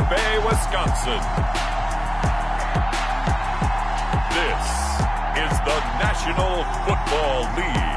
Bay, Wisconsin. This is the National Football League.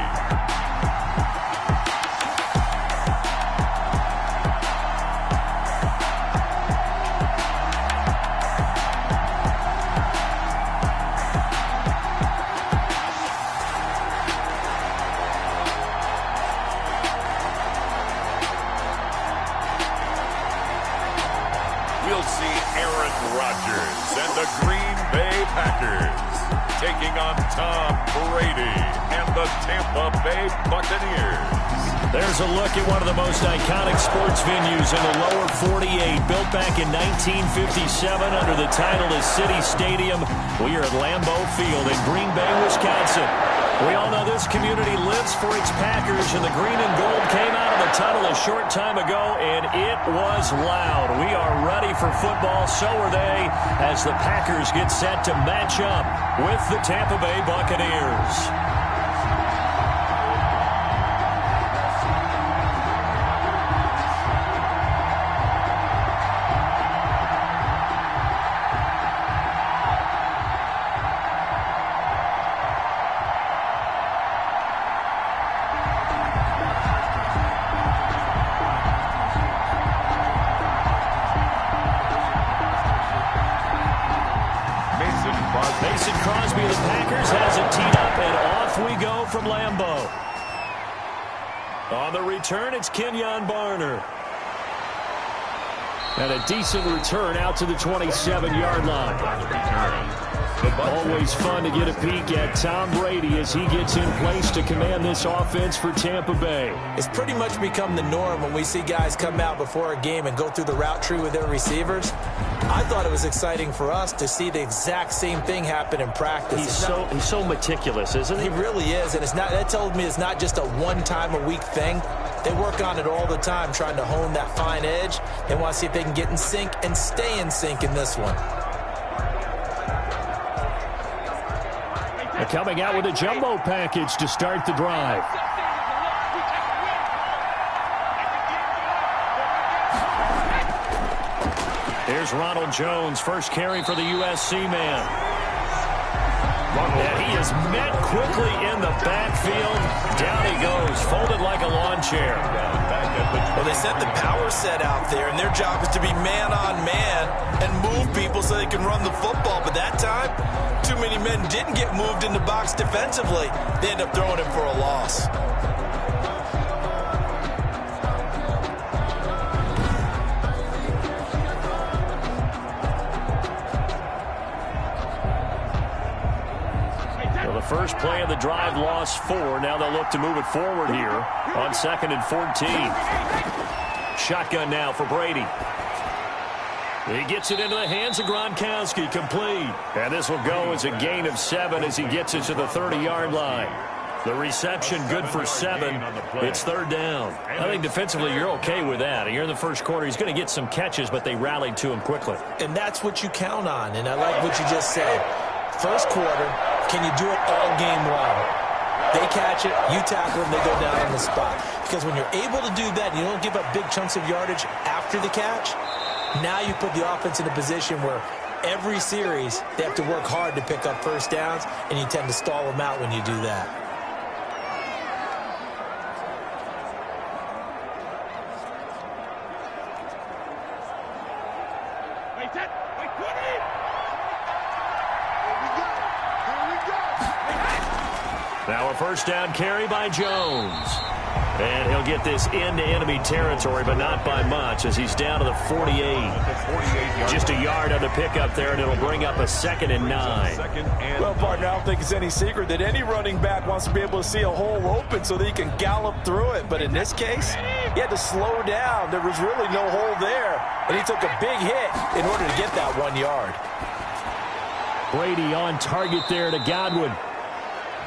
We'll see Aaron Rodgers and the Green Bay Packers taking on Tom Brady and the Tampa Bay Buccaneers. There's a look at one of the most iconic sports venues in the lower 48, built back in 1957 under the title of City Stadium. We are at Lambeau Field in Green Bay, Wisconsin. We all know this community lives for its Packers, and the green and gold came out of the tunnel a short time ago, and it was loud. We are ready for football, so are they, as the Packers get set to match up with the Tampa Bay Buccaneers. Mason Crosby of the Packers has it teed up, and off we go from Lambeau. On the return, it's Kenyon Barner. And a decent return out to the 27-yard line. Always fun to get a peek at Tom Brady as he gets in place to command this offense for Tampa Bay. It's pretty much become the norm when we see guys come out before a game and go through the route tree with their receivers. I thought it was exciting for us to see the exact same thing happen in practice. He's so meticulous, isn't he? He really is, and that tells me it's not just a one-time-a-week thing. They work on it all the time, trying to hone that fine edge. They want to see if they can get in sync and stay in sync in this one. They're coming out with a jumbo package to start the drive. Here's Ronald Jones, first carry for the USC man. And he is met quickly in the backfield. Down he goes, folded like a lawn chair. Well, they set the power set out there, and their job is to be man-on-man and move people so they can run the football. But that time, too many men didn't get moved in the box defensively. They end up throwing him for a loss. First play of the drive, lost 4. Now they'll look to move it forward here on 2nd and 14. Shotgun now for Brady. He gets it into the hands of Gronkowski, complete. And this will go as a gain of 7 as he gets it to the 30-yard line. The reception good for 7. It's 3rd down. I think defensively you're okay with that. You're in the first quarter. He's going to get some catches, but they rallied to him quickly. And that's what you count on, and I like what you just said. First quarter, can you do it all game long? They catch it, you tackle them, they go down on the spot. Because when you're able to do that, and you don't give up big chunks of yardage after the catch, now you put the offense in a position where every series they have to work hard to pick up first downs, and you tend to stall them out when you do that. Now a first down carry by Jones. And he'll get this into enemy territory, but not by much as he's down to the 48. Just a yard on the pickup there, and it'll bring up a 2nd and 9. Well, partner, I don't think it's any secret that any running back wants to be able to see a hole open so that he can gallop through it. But in this case, he had to slow down. There was really no hole there, and he took a big hit in order to get that 1 yard. Brady on target there to Godwin.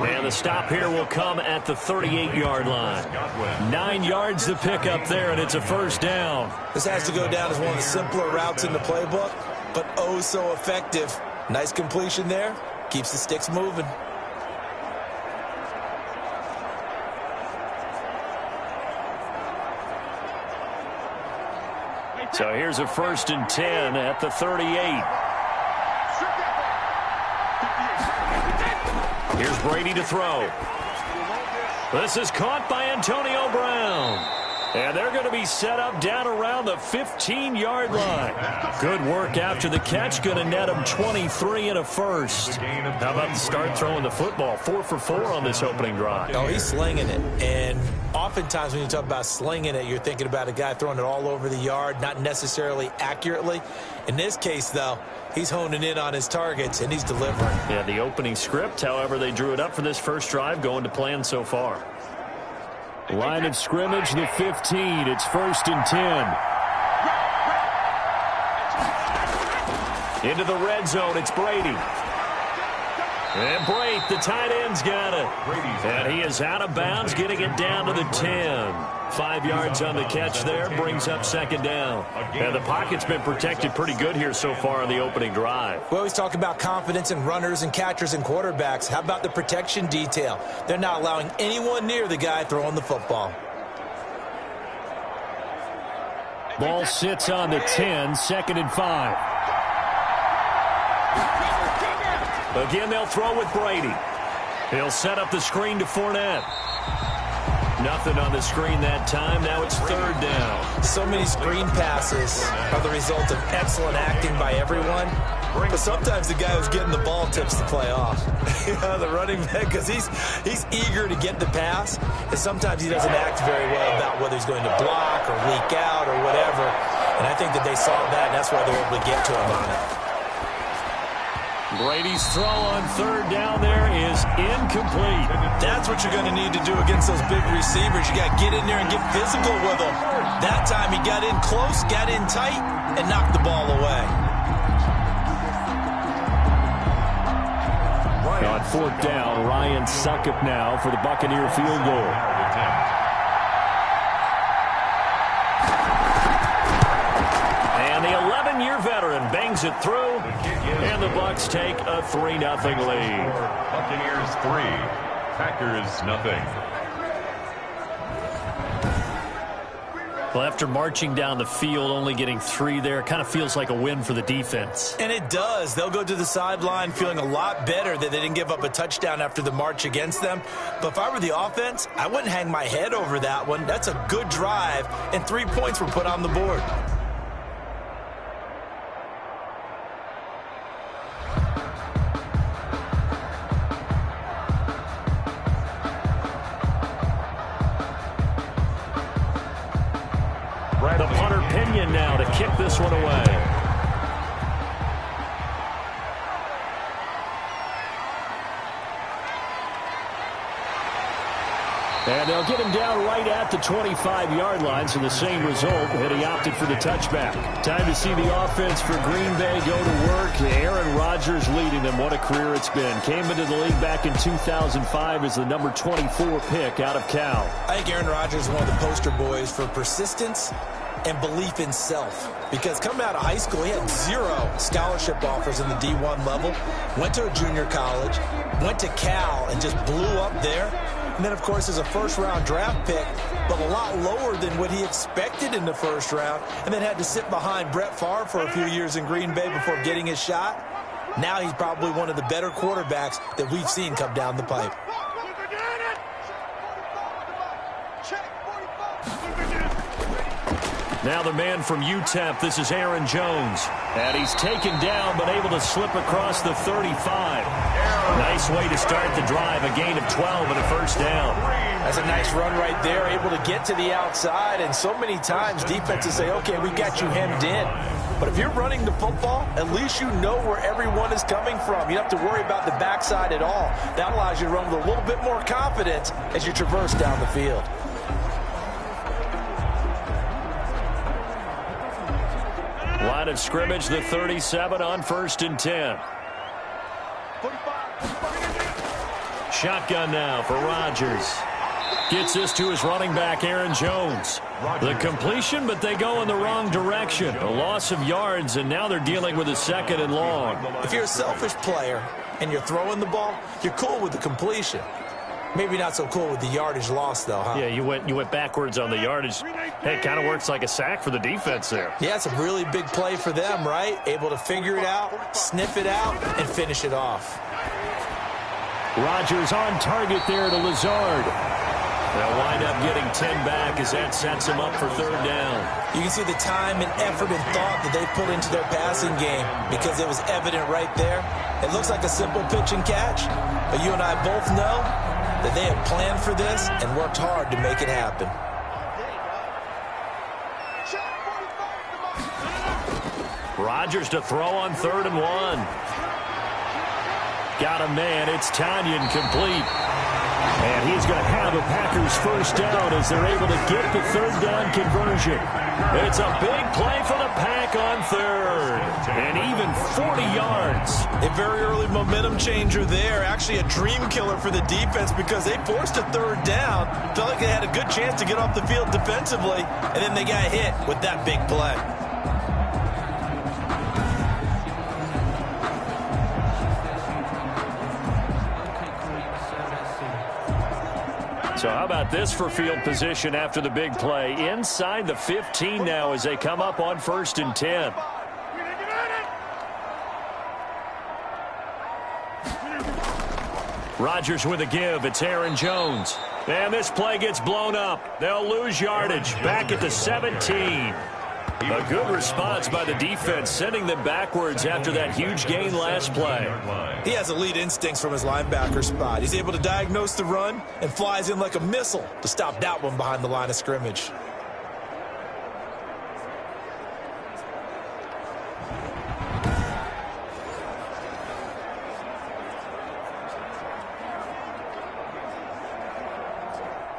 And the stop here will come at the 38-yard line. 9 yards to pick up there, and it's a first down. This has to go down as one of the simpler routes in the playbook, but oh so effective. Nice completion there. Keeps the sticks moving. So here's a 1st and 10 at the 38. Here's Brady to throw. This is caught by Antonio Brown. And they're going to be set up down around the 15-yard line. Good work after the catch. Going to net him 23 and a first. How about the start throwing the football? 4 for 4 on this opening drive. Oh, he's slinging it. And oftentimes when you talk about slinging it, you're thinking about a guy throwing it all over the yard, not necessarily accurately. In this case, though, he's honing in on his targets, and he's delivering. Yeah, the opening script, however, they drew it up for this first drive, going to plan so far. Line of scrimmage, the 15. It's 1st and 10. Into the red zone, it's Brady. And Brate, the tight end's got it. And he is out of bounds, getting it down to the 10. 5 yards on the catch there, brings up 2nd down. And the pocket's been protected pretty good here so far on the opening drive. We always talk about confidence in runners and catchers and quarterbacks. How about the protection detail? They're not allowing anyone near the guy throwing the football. Ball sits on the 10, 2nd and 5. Again, they'll throw with Brady. He'll set up the screen to Fournette. Nothing on the screen that time. Now it's 3rd down. So many screen passes are the result of excellent acting by everyone. But sometimes the guy who's getting the ball tips the play off. The running back, because he's eager to get the pass. And sometimes he doesn't act very well about whether he's going to block or leak out or whatever. And I think that they saw that, and that's why they were able to get to him on it. Brady's throw on 3rd down there is incomplete. That's what you're going to need to do against those big receivers. You got to get in there and get physical with them. That time he got in close, got in tight, and knocked the ball away. On 4th down, Ryan Succop now for the Buccaneer field goal. And the 11-year veteran bangs it through, and the Bucs take a 3-0 lead. Buccaneers 3, Packers nothing. Well, after marching down the field, only getting 3 there, it kind of feels like a win for the defense. And it does. They'll go to the sideline feeling a lot better that they didn't give up a touchdown after the march against them. But if I were the offense, I wouldn't hang my head over that one. That's a good drive, and 3 points were put on the board. The punter Pinion now to kick this one away. And they'll get him down right at the 25-yard line, so the same result, but he opted for the touchback. Time to see the offense for Green Bay go to work. Aaron Rodgers leading them. What a career it's been. Came into the league back in 2005 as the number 24 pick out of Cal. I think Aaron Rodgers is one of the poster boys for persistence and belief in self. Because coming out of high school, he had 0 scholarship offers in the D1 level. Went to a junior college, went to Cal, and just blew up there. And then, of course, as a first-round draft pick, but a lot lower than what he expected in the first round, and then had to sit behind Brett Favre for a few years in Green Bay before getting his shot. Now he's probably one of the better quarterbacks that we've seen come down the pipe. Now the man from UTEP, this is Aaron Jones. And he's taken down, but able to slip across the 35. Nice way to start the drive, a gain of 12 and a first down. That's a nice run right there, able to get to the outside. And so many times defenses say, okay, we got you hemmed in. But if you're running the football, at least you know where everyone is coming from. You don't have to worry about the backside at all. That allows you to run with a little bit more confidence as you traverse down the field. Line of scrimmage, the 37 on 1st and 10. Shotgun now for Rodgers. Gets this to his running back, Aaron Jones. The completion, but they go in the wrong direction. A loss of yards, and now they're dealing with a 2nd and long. If you're a selfish player and you're throwing the ball, you're cool with the completion. Maybe not so cool with the yardage loss, though, huh? Yeah, you went backwards on the yardage. Hey, it kind of works like a sack for the defense there. Yeah, it's a really big play for them, right? Able to figure it out, sniff it out, and finish it off. Rodgers on target there to Lazard. They'll wind up getting 10 back as that sets them up for third down. You can see the time and effort and thought that they put into their passing game because it was evident right there. It looks like a simple pitch and catch, but you and I both know that they have planned for this and worked hard to make it happen. Rodgers to throw on 3rd and 1. Got a man. It's Tanyan complete. And he's going to have a Packers first down as they're able to get the third down conversion. It's a big play for the Pack on 3rd. And even 40 yards. A very early momentum changer there. Actually a dream killer for the defense because they forced a 3rd down. Felt like they had a good chance to get off the field defensively. And then they got hit with that big play. So how about this for field position after the big play? Inside the 15 now as they come up on 1st and 10. Rodgers with a give. It's Aaron Jones. And this play gets blown up. They'll lose yardage. Back at the 17. A good response by the defense, sending them backwards after that huge gain last play. He has elite instincts from his linebacker spot. He's able to diagnose the run and flies in like a missile to stop that one behind the line of scrimmage.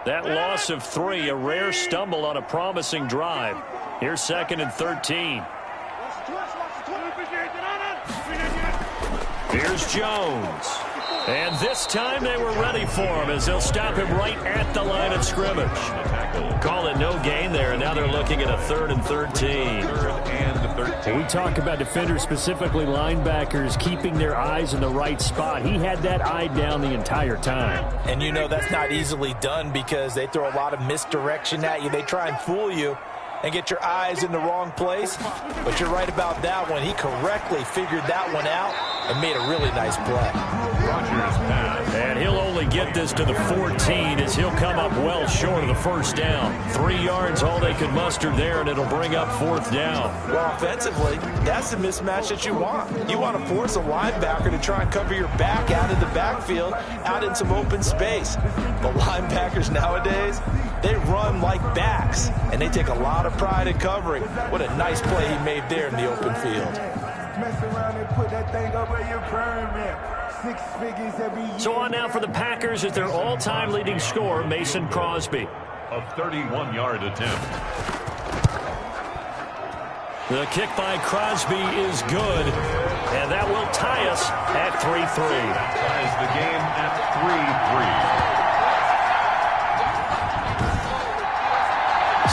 That loss of 3, a rare stumble on a promising drive. Here's 2nd and 13. Here's Jones. And this time they were ready for him as they'll stop him right at the line of scrimmage. Call it no gain there, and now they're looking at a 3rd and 13. We talk about defenders, specifically linebackers, keeping their eyes in the right spot. He had that eye down the entire time. And you know that's not easily done because they throw a lot of misdirection at you. They try and fool you and get your eyes in the wrong place. But you're right about that one. He correctly figured that one out and made a really nice play. And he'll only get this to the 14 as he'll come up well short of the first down. 3 yards, all they could muster there, and it'll bring up 4th down. Well, offensively, that's the mismatch that you want. You want to force a linebacker to try and cover your back out of the backfield, out in some open space. But linebackers nowadays, they run like backs, and they take a lot of pride in covering. What a nice play he made there in the open field. So on now for the Packers at their all-time leading scorer, Mason Crosby. A 31-yard attempt. The kick by Crosby is good, and that will tie us at 3-3. Ties the game at 3-3.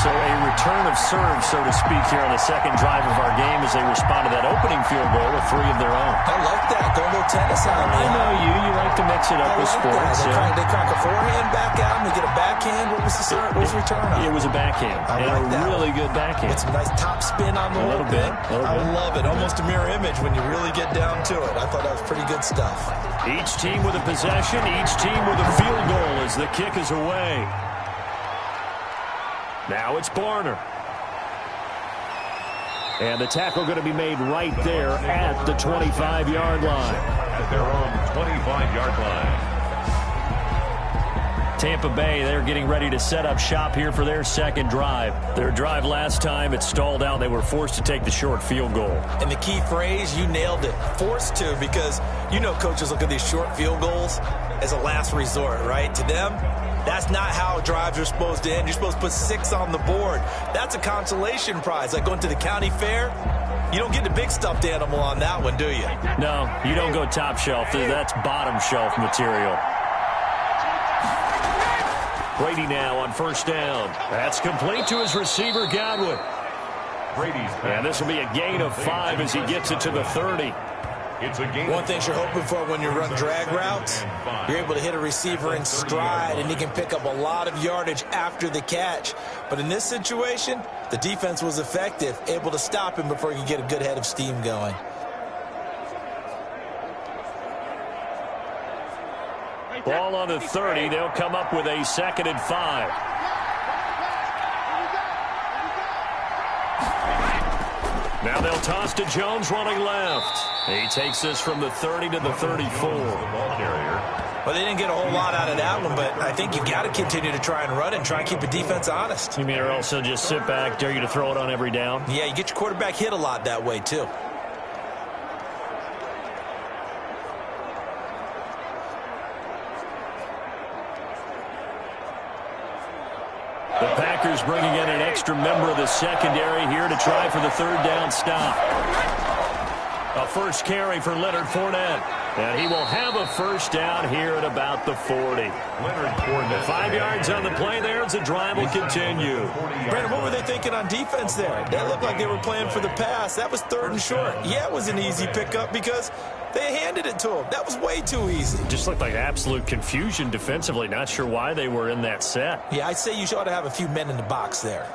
So a return of serve, so to speak, here on the second drive of our game as they respond to that opening field goal with 3 of their own. I like that. Go a little tennis on me. I know you. You like to mix it up with sports. They crack a forehand back out and they get a backhand. What was the return on? It was a backhand. I like that. Really good backhand. It's a nice top spin on the little bit. I love it. Almost a mirror image when you really get down to it. I thought that was pretty good stuff. Each team with a possession, each team with a field goal as the kick is away. Now it's Barner. And the tackle going to be made right there at the 25-yard line. At their own 25-yard line. Tampa Bay, they're getting ready to set up shop here for their second drive. Their drive last time, it stalled out. They were forced to take the short field goal. And the key phrase, you nailed it. Forced to, because you know coaches look at these short field goals as a last resort, right? To them, that's not how drives are supposed to end. You're supposed to put 6 on the board. That's a consolation prize. Like going to the county fair, you don't get the big stuffed animal on that one, do you? No, you don't go top shelf. That's bottom shelf material. Brady now on first down. That's complete to his receiver, Godwin. And this will be a gain of 5 as he gets it to the 30. It's a game. One thing you're hoping for when you run drag routes, you're able to hit a receiver in stride, and he can pick up a lot of yardage after the catch. But in this situation, the defense was effective, able to stop him before he could get a good head of steam going. Ball on the 30. They'll come up with a 2nd and 5. Now they'll toss to Jones running left. He takes this from the 30 to the 34. Well, they didn't get a whole lot out of that one, but I think you got to continue to try and run and try and keep the defense honest. You mean or also just sit back, dare you to throw it on every down? Yeah, you get your quarterback hit a lot that way, too. The Packers bringing in an extra member of the secondary here to try for the 3rd down stop. A first carry for Leonard Fournette. And he will have a 1st down here at about the 40. Leonard Fournette. 5 yards on the play there as the drive will continue. Brandon, what were they thinking on defense there? That looked like they were playing for the pass. That was 3rd and short. Yeah, it was an easy pickup because they handed it to him. That was way too easy. Just looked like absolute confusion defensively. Not sure why they were in that set. Yeah, I'd say you ought to have a few men in the box there.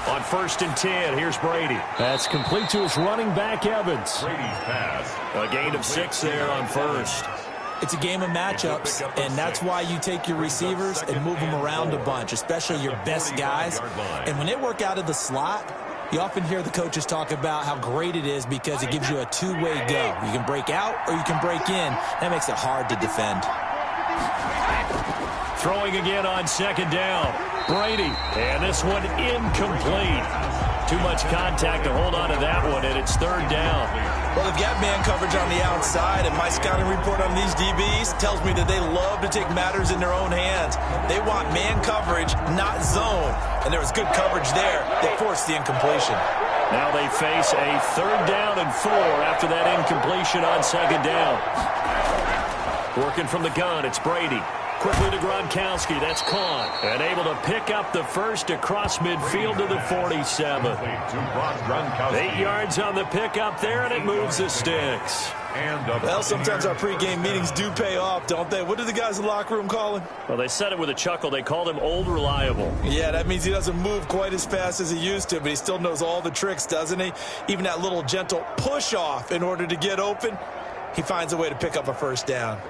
On 1st and 10, here's Brady. That's complete to his running back, Evans. Brady's pass. A gain of 6 there on 1st. It's a game of matchups, and that's why you take your receivers and move them around a bunch, especially your best guys. And when they work out of the slot, you often hear the coaches talk about how great it is because it gives you a two-way go. You can break out or you can break in. That makes it hard to defend. Throwing again on 2nd down. Brady, and this one incomplete. Too much contact to hold on to that one, and it's 3rd down. Well, they've got man coverage on the outside, and my scouting report on these DBs tells me that they love to take matters in their own hands. They want man coverage, not zone. And there was good coverage there that forced the incompletion. Now they face a 3rd down and 4 after that incompletion on 2nd down. Working from the gun, it's Brady. Quickly to Gronkowski. That's caught. And able to pick up the 1st across midfield to the 47. 8 yards on the pickup there, and it moves the sticks. Well, sometimes our pregame meetings do pay off, don't they? What do the guys in the locker room call him? Well, they said it with a chuckle. They called him Old Reliable. Yeah, that means he doesn't move quite as fast as he used to, but he still knows all the tricks, doesn't he? Even that little gentle push-off in order to get open, he finds a way to pick up a 1st down.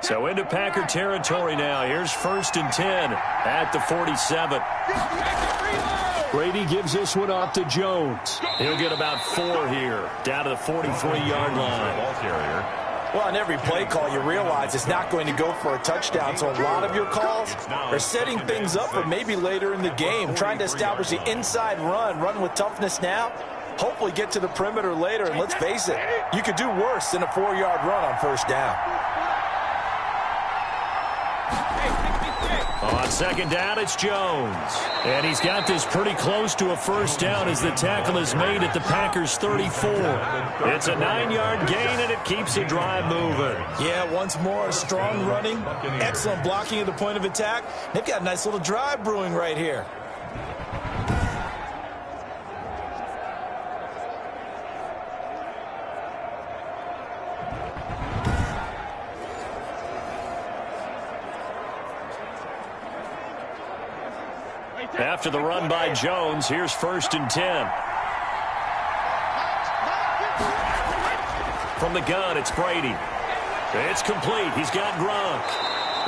So into Packer territory now. Here's 1st and 10 at the 47. Brady gives this one off to Jones. He'll get about 4 here, down to the 43-yard line. Well, on every play call, you realize it's not going to go for a touchdown, so a lot of your calls are setting things up for maybe later in the game, trying to establish the inside run with toughness now, hopefully get to the perimeter later, and let's face it, you could do worse than a 4-yard run on 1st down. On 2nd down, it's Jones. And he's got this pretty close to a 1st down as the tackle is made at the Packers' 34. It's a 9-yard gain, and it keeps the drive moving. Yeah, once more, strong running, excellent blocking at the point of attack. They've got a nice little drive brewing right here. After the run by Jones, here's 1st and 10. From the gun, it's Brady. It's complete. He's got Gronk.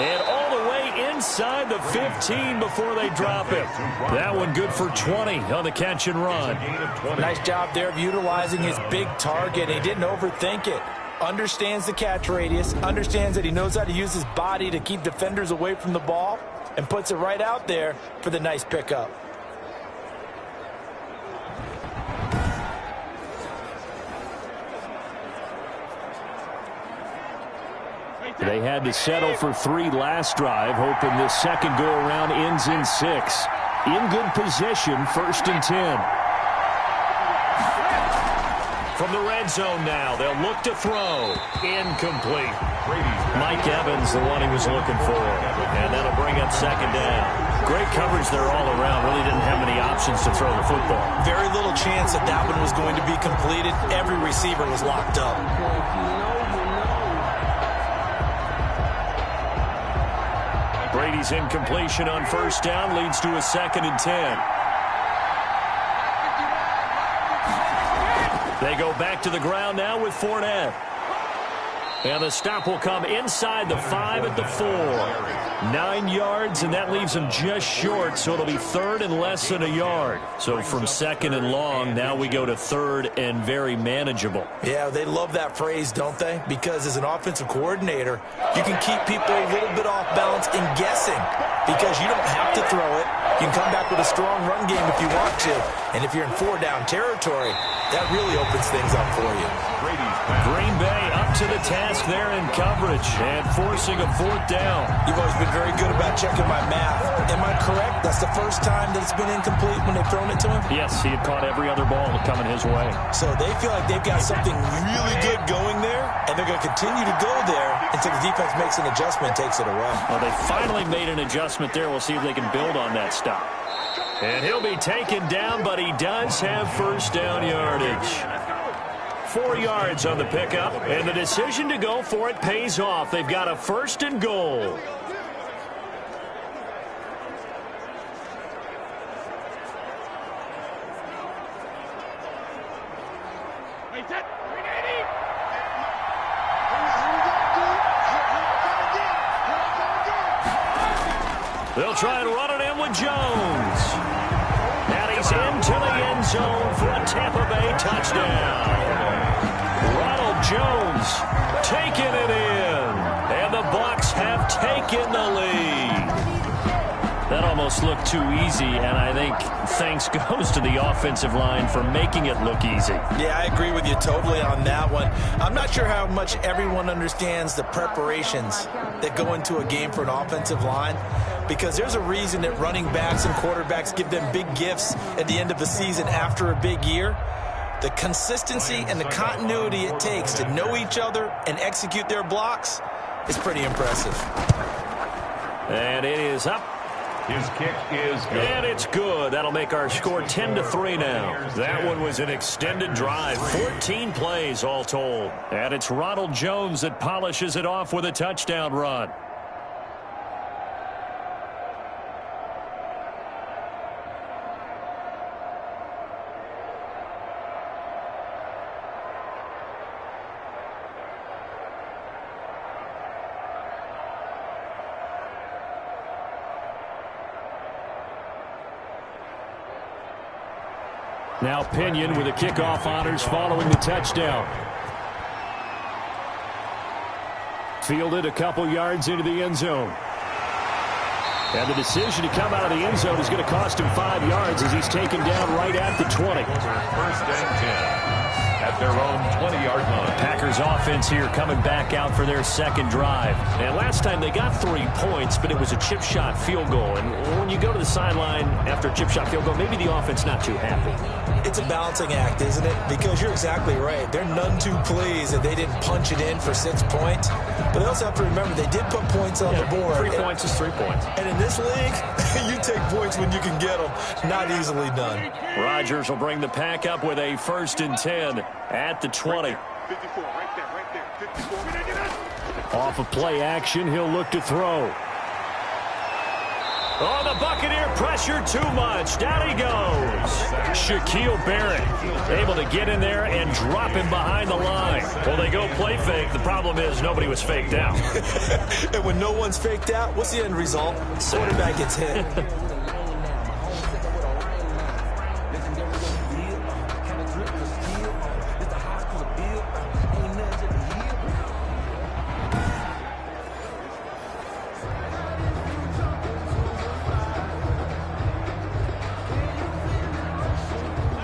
And all the way inside the 15 before they drop him. That one good for 20 on the catch and run. Nice job there of utilizing his big target. He didn't overthink it. Understands the catch radius. Understands that he knows how to use his body to keep defenders away from the ball. And puts it right out there for the nice pickup. They had to settle for 3 last drive, hoping this second go-around ends in 6. In good position, 1st and 10. From the red zone now, they'll look to throw. Incomplete. Mike Evans, the one he was looking for. And that'll bring up 2nd down. Great coverage there all around. Really didn't have many options to throw the football. Very little chance that that one was going to be completed. Every receiver was locked up. Brady's incompletion on 1st down leads to a 2nd and 10. They go back to the ground now with Fournette. And the stop will come inside the 5 at the 4. 9 yards, and that leaves him just short, so it'll be 3rd and less than a yard. So from 2nd and long, now we go to 3rd and very manageable. Yeah, they love that phrase, don't they? Because as an offensive coordinator, you can keep people a little bit off balance and guessing because you don't have to throw it. You can come back with a strong run game if you want to. And if you're in 4-down territory, that really opens things up for you. Green Bay up to the task there in coverage and forcing a 4th down. You've always been very good about checking my math. Am I correct? That's the first time that it's been incomplete when they've thrown it to him? Yes, he had caught every other ball coming his way. So they feel like they've got something really good going there, and they're going to continue to go there until the defense makes an adjustment and takes it away. Well, they finally made an adjustment there. We'll see if they can build on that stop. And he'll be taken down, but he does have 1st down yardage. 4 yards on the pickup, and the decision to go for it pays off. They've got a 1st and goal. They'll try and run it in with Jones. And he's into the end zone for a Tampa Bay touchdown. Ronald Jones taking it in. And the Bucs have taken the lead. That almost looked too easy, and I think thanks goes to the offensive line for making it look easy. Yeah, I agree with you totally on that one. I'm not sure how much everyone understands the preparations that go into a game for an offensive line, because there's a reason that running backs and quarterbacks give them big gifts at the end of the season after a big year. The consistency and the continuity it takes to know each other and execute their blocks is pretty impressive. And it is up. His kick is good. And it's good. That'll make our score 10-3 now. That one was an extended drive. 14 plays all told. And it's Ronald Jones that polishes it off with a touchdown run. Now Pinion with the kickoff honors following the touchdown. Fielded a couple yards into the end zone. And the decision to come out of the end zone is going to cost him 5 yards as he's taken down right at the 20. 1st and 10 at their own 20-yard line. Packers offense here coming back out for their 2nd drive. And last time they got 3 points, but it was a chip shot field goal. And when you go to the sideline after a chip shot field goal, maybe the offense not too happy. It's a balancing act, isn't it? Because you're exactly right. They're none too pleased that they didn't punch it in for 6 points. But they also have to remember they did put points on the board. 3 points is 3 points. And in this league, you take points when you can get them. Not easily done. Rodgers will bring the pack up with a 1st and 10 at the 20. 54, right there, 54. Off of play action, he'll look to throw. Oh, the Buccaneer pressure too much. Down he goes. Shaquille Barrett able to get in there and drop him behind the line. Well, they go play fake. The problem is nobody was faked out. And when no one's faked out, what's the end result? Quarterback gets hit.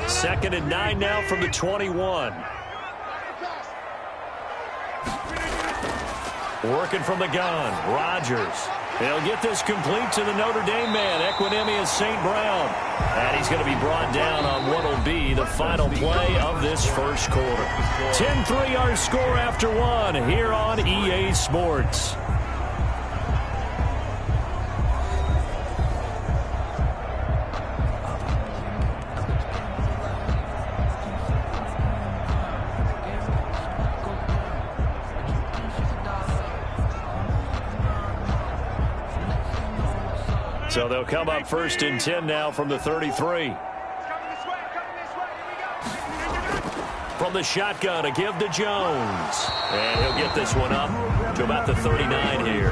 Second and 9 now from the 21. Working from the gun, Rodgers. He'll get this complete to the Notre Dame man, Equinemius St. Brown. And he's going to be brought down on what will be the final play of this first quarter. 10-3 our score after one here on EA Sports. So they'll come up 1st and 10 now from the 33. From the shotgun, a give to Jones. And he'll get this one up to about the 39 here.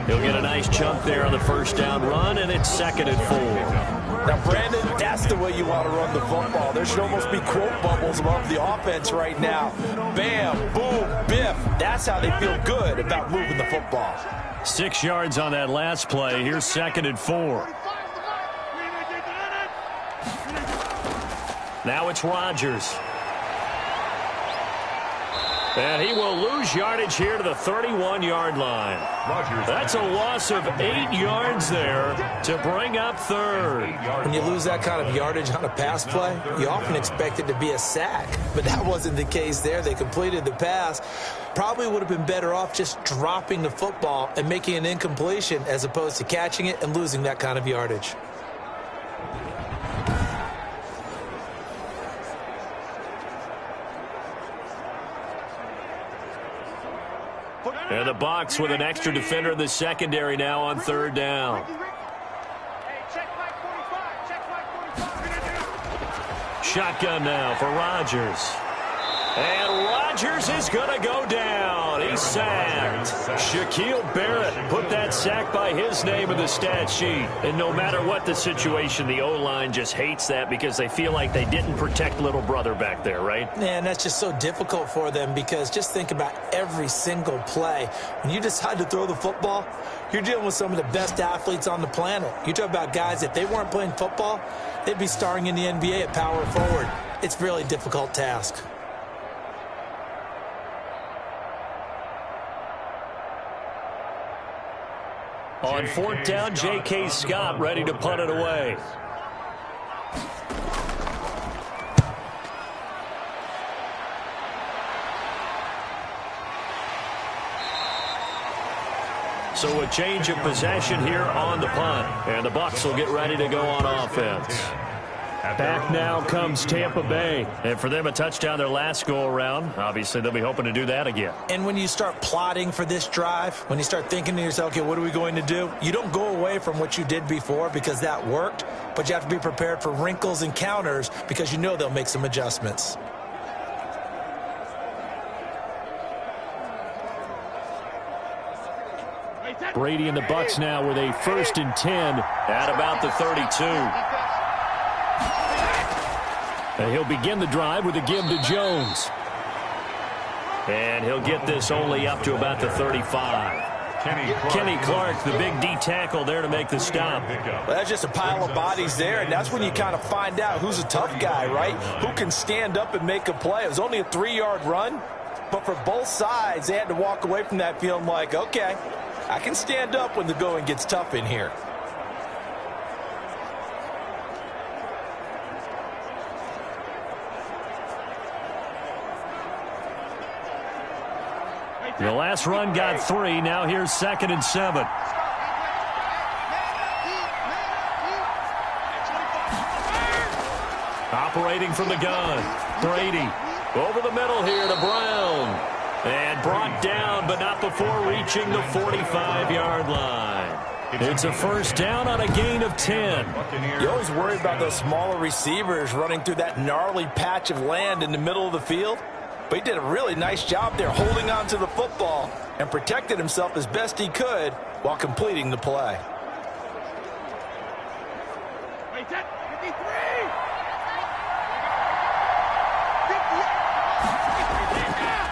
He'll get a nice chunk there on the first down run, and it's 2nd and 4. Now, Brandon, that's the way you want to run the football. There should almost be quote bubbles above the offense right now. Bam, boom, biff. That's how they feel good about moving the football. 6 yards on that last play. Here's 2nd and 4. Now it's Rodgers. And he will lose yardage here to the 31-yard line. That's a loss of 8 yards there to bring up 3rd. When you lose that kind of yardage on a pass play, you often expect it to be a sack. But that wasn't the case there. They completed the pass. Probably would have been better off just dropping the football and making an incompletion as opposed to catching it and losing that kind of yardage. And the Bucs with an extra defender in the secondary now on 3rd down. Shotgun now for Rodgers. And Rodgers is going to go down. He's sacked. Shaquille Barrett put that sack by his name in the stat sheet. And no matter what the situation, the O-line just hates that because they feel like they didn't protect little brother back there, right? Yeah, and that's just so difficult for them because just think about every single play. When you decide to throw the football, you're dealing with some of the best athletes on the planet. You talk about guys, if they weren't playing football, they'd be starring in the NBA at power forward. It's a really difficult task. On 4th down, J.K. Scott ready to punt it away. So a change of possession here on the punt. And the Bucs will get ready to go on offense. Back now comes Tampa Bay. And for them, a touchdown their last go-around. Obviously, they'll be hoping to do that again. And when you start plotting for this drive, when you start thinking to yourself, okay, what are we going to do? You don't go away from what you did before because that worked, but you have to be prepared for wrinkles and counters because you know they'll make some adjustments. Brady and the Bucs now with a 1st and 10 at about the 32. And he'll begin the drive with a give to Jones. And he'll get this only up to about the 35. Kenny Clark, the big D tackle there to make the stop. Well, that's just a pile of bodies there, and that's when you kind of find out who's a tough guy, right? Who can stand up and make a play. It was only a 3-yard run, but for both sides, they had to walk away from that feeling like, okay, I can stand up when the going gets tough in here. The last run got 3. Now here's 2nd and 7. Operating from the gun. Brady over the middle here to Brown. And brought down, but not before reaching the 45-yard line. It's a 1st down on a gain of 10. You always worry about those smaller receivers running through that gnarly patch of land in the middle of the field. But he did a really nice job there holding on to the football and protected himself as best he could while completing the play.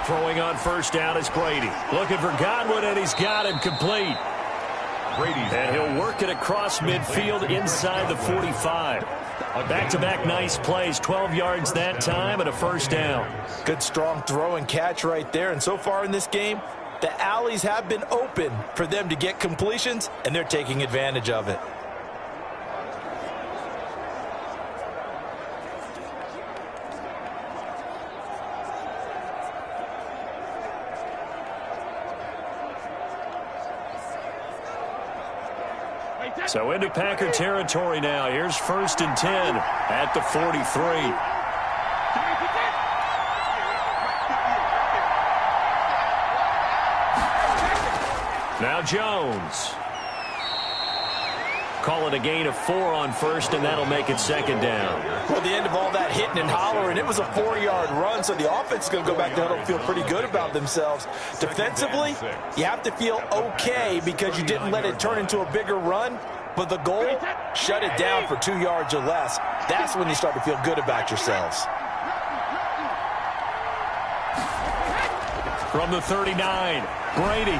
Throwing on 1st down is Brady. Looking for Godwin, and he's got him complete. And he'll work it across midfield inside the 45. Back-to-back nice plays, 12 yards that time and a 1st down. Good strong throw and catch right there. And so far in this game, The alleys have been open for them to get completions, and they're taking advantage of it. So into Packer territory now. Here's 1st and 10 at the 43. Now Jones. Call it a gain of 4 on 1st, and that'll make it 2nd down. Well, the end of all that hitting and hollering, it was a 4-yard run, so the offense is going to go back to the huddle and feel pretty good about themselves. Defensively, you have to feel okay because you didn't let it turn into a bigger run, but the goal, shut it down for 2 yards or less. That's when you start to feel good about yourselves. From the 39, Brady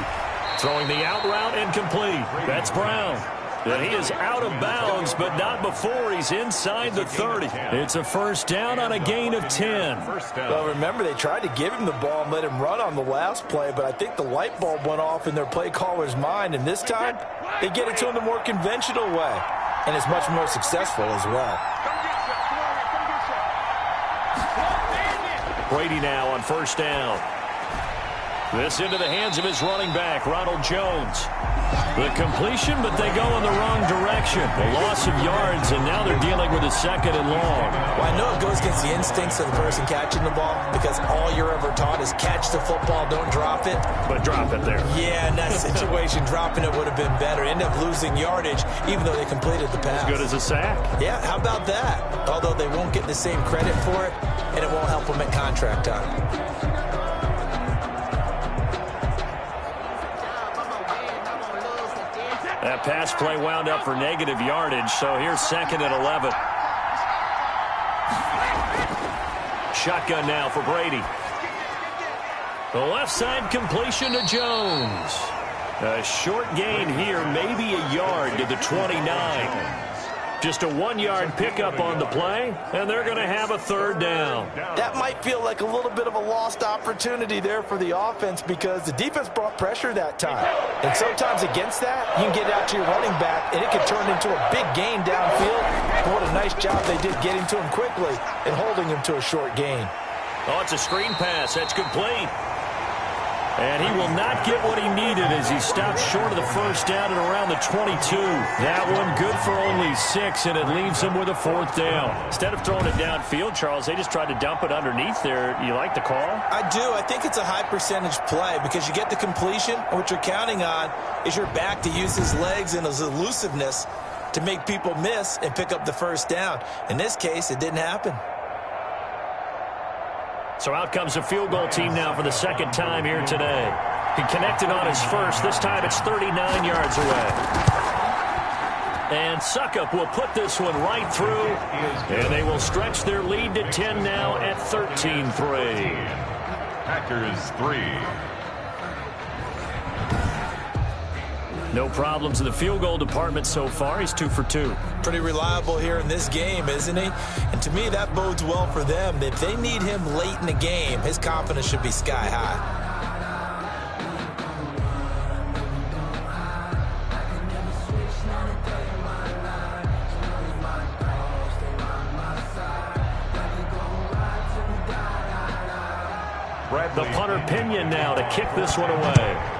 throwing the out route incomplete. That's Brown. And he is out of bounds, but not before he's inside the 30. It's a 1st down on a gain of 10. Well, remember, they tried to give him the ball and let him run on the last play, but I think the light bulb went off in their play caller's mind, and this time they get it to him the more conventional way, and it's much more successful as well. Brady now on 1st down. This into the hands of his running back, Ronald Jones. The completion, but they go in the wrong direction. A loss of yards, and now they're dealing with a 2nd and long. Well, I know it goes against the instincts of the person catching the ball because all you're ever taught is catch the football, don't drop it. But drop it there. Yeah, in that situation, dropping it would have been better. End up losing yardage, even though they completed the pass. As good as a sack. Yeah, how about that? Although they won't get the same credit for it, and it won't help them at contract time. That pass play wound up for negative yardage, so here's 2nd and 11. Shotgun now for Brady. The left side completion to Jones. A short gain here, maybe a yard to the 29. Just a 1-yard pickup on the play, and they're going to have a 3rd down. That might feel like a little bit of a lost opportunity there for the offense because the defense brought pressure that time. And sometimes against that, you can get out to your running back, and it can turn into a big gain downfield. And what a nice job they did getting to him quickly and holding him to a short gain. Oh, it's a screen pass. That's complete. And he will not get what he needed as he stopped short of the 1st down and around the 22. That one good for only 6, and it leaves him with a 4th down. Instead of throwing it downfield, Charles, they just tried to dump it underneath there. You like the call? I do. I think it's a high percentage play because you get the completion, and what you're counting on is your back to use his legs and his elusiveness to make people miss and pick up the 1st down. In this case, it didn't happen. So out comes a field goal team now for the 2nd time here today. He connected on his first. This time it's 39 yards away. And Suckup will put this one right through. And they will stretch their lead to 10 now at 13-3. Packers 3. No problems in the field goal department so far. He's 2 for 2. Pretty reliable here in this game, isn't he? And to me, that bodes well for them. If they need him late in the game, his confidence should be sky high. The punter Pinion now to kick this one away.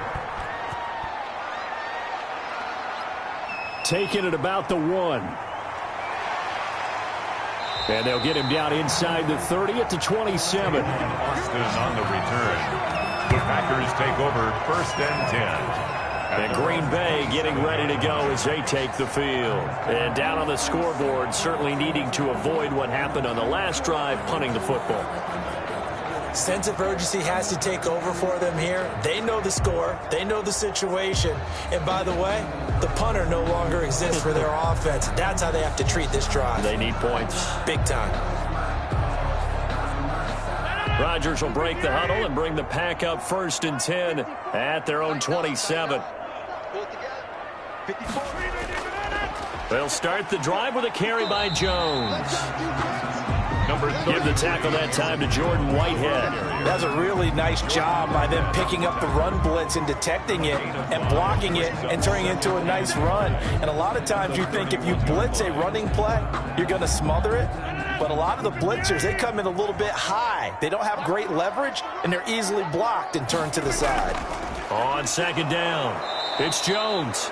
Taking it about the 1. And they'll get him down inside the 30 at the 27. Austin on the return. The Packers take over 1st and 10. And Green Bay getting ready to go as they take the field. And down on the scoreboard, certainly needing to avoid what happened on the last drive, punting the football. Sense of urgency has to take over for them here. They know the score. They know the situation. And by the way, the punter no longer exists for their offense. That's how they have to treat this drive. They need points. Big time. Rodgers will break the huddle and bring the pack up 1st and 10 at their own 27. They'll start the drive with a carry by Jones. Give the tackle that time to Jordan Whitehead. That's a really nice job by them picking up the run blitz and detecting it and blocking it and turning it into a nice run. And a lot of times you think if you blitz a running play, you're going to smother it. But a lot of the blitzers, they come in a little bit high. They don't have great leverage, and they're easily blocked and turned to the side. On second down, it's Jones.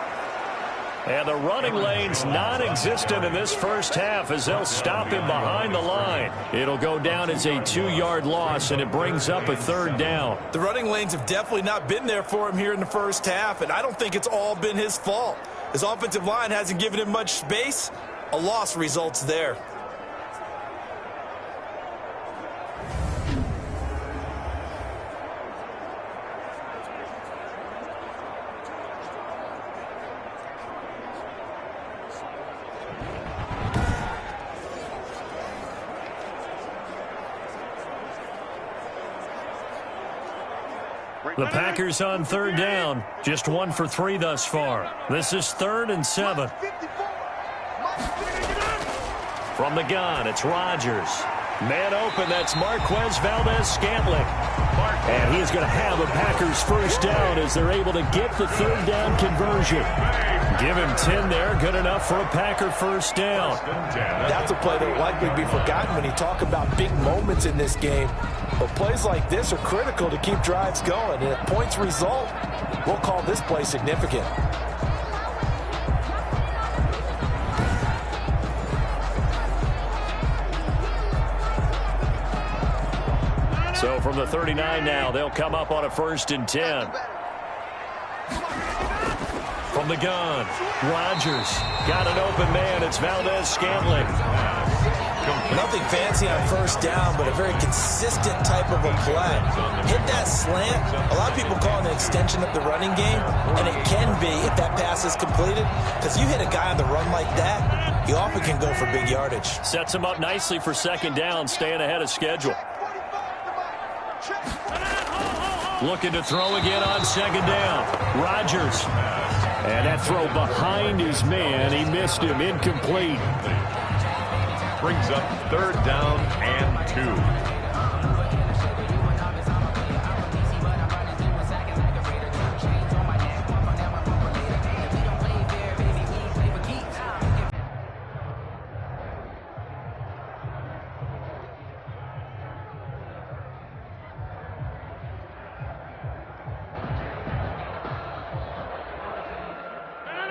And the running lane's non-existent in this first half as they'll stop him behind the line. It'll go down as a 2-yard loss, and it brings up a third down. The running lanes have definitely not been there for him here in the first half, and I don't think it's all been his fault. His offensive line hasn't given him much space. A loss results there. The Packers on third down, just 1 for 3 thus far. This is 3rd and 7. From the gun, it's Rodgers. Man open, that's Marquez Valdez-Scantling. And he is going to have a Packers first down as they're able to get the third down conversion. Give him 10 there, good enough for a Packer first down. That's a play that will likely be forgotten when you talk about big moments in this game. But plays like this are critical to keep drives going. And if points result, we'll call this play significant. So from the 39 now, they'll come up on a 1st and 10. From the gun, Rodgers got an open man. It's Valdez-Scantling. Nothing fancy on first down, but a very consistent type of a play. Hit that slant. A lot of people call it an extension of the running game, and it can be if that pass is completed. Because you hit a guy on the run like that, you often can go for big yardage. Sets him up nicely for second down, staying ahead of schedule. Looking to throw again on second down. Rodgers. And that throw behind his man. He missed him. Incomplete. Brings up 3rd down and 2.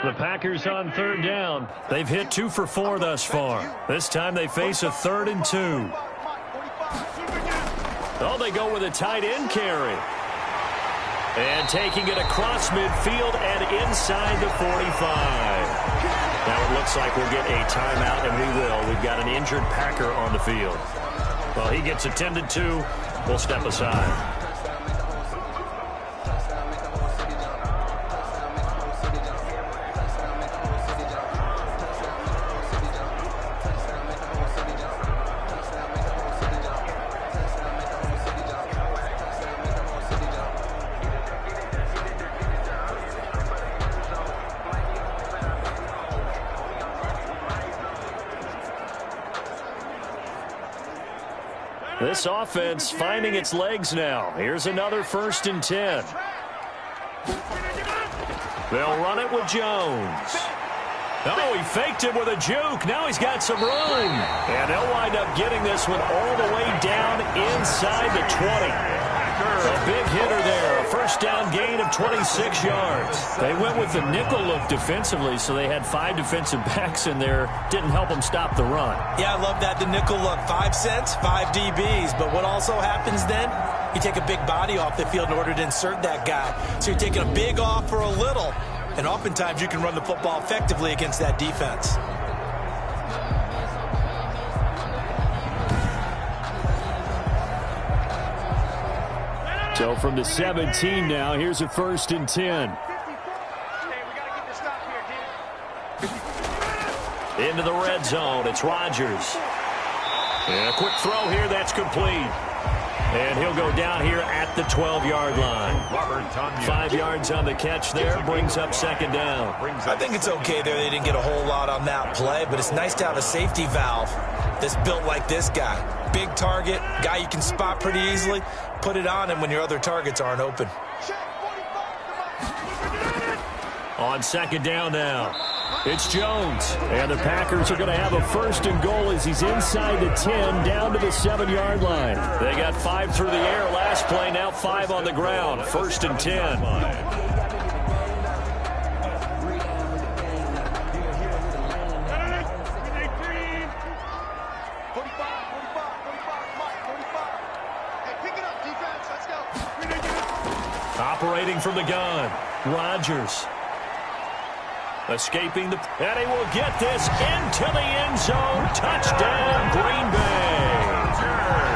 The Packers on third down. They've hit 2 for 4 thus far. This time they face a 3rd and 2. Oh, they go with a tight end carry. And taking it across midfield and inside the 45. Now it looks like we'll get a timeout, and we will. We've got an injured Packer on the field. Well, he gets attended to. We'll step aside. This offense finding its legs now. Here's another 1st and 10. They'll run it with Jones. Oh, he faked it with a juke. Now he's got some room. And they'll wind up getting this one all the way down inside the 20. A big hitter there. A first down gain of 26 yards. They went with the nickel look defensively, so they had 5 defensive backs in there. Didn't help them stop the run. Yeah, I love that, the nickel look. 5 cents, 5 DBs. But what also happens then? You take a big body off the field in order to insert that guy. So you're taking a big off for a little. And oftentimes you can run the football effectively against that defense. So from the 17 now, here's a 1st and 10. Into the red zone, it's Rodgers. And a quick throw here, that's complete. And he'll go down here at the 12-yard line. 5 yards on the catch there, brings up second down. I think it's okay there. They didn't get a whole lot on that play, but it's nice to have a safety valve that's built like this guy. big target, guy you can spot pretty easily. Put it on him when your other targets aren't open. On second down now, it's Jones. And the Packers are going to have a first and goal as he's inside the 10, down to the 7-yard line. They got 5 through the air last play, now 5 on the ground. First and 10. Operating from the gun, Rodgers. Escaping the... And he will get this into the end zone. Touchdown, Green Bay.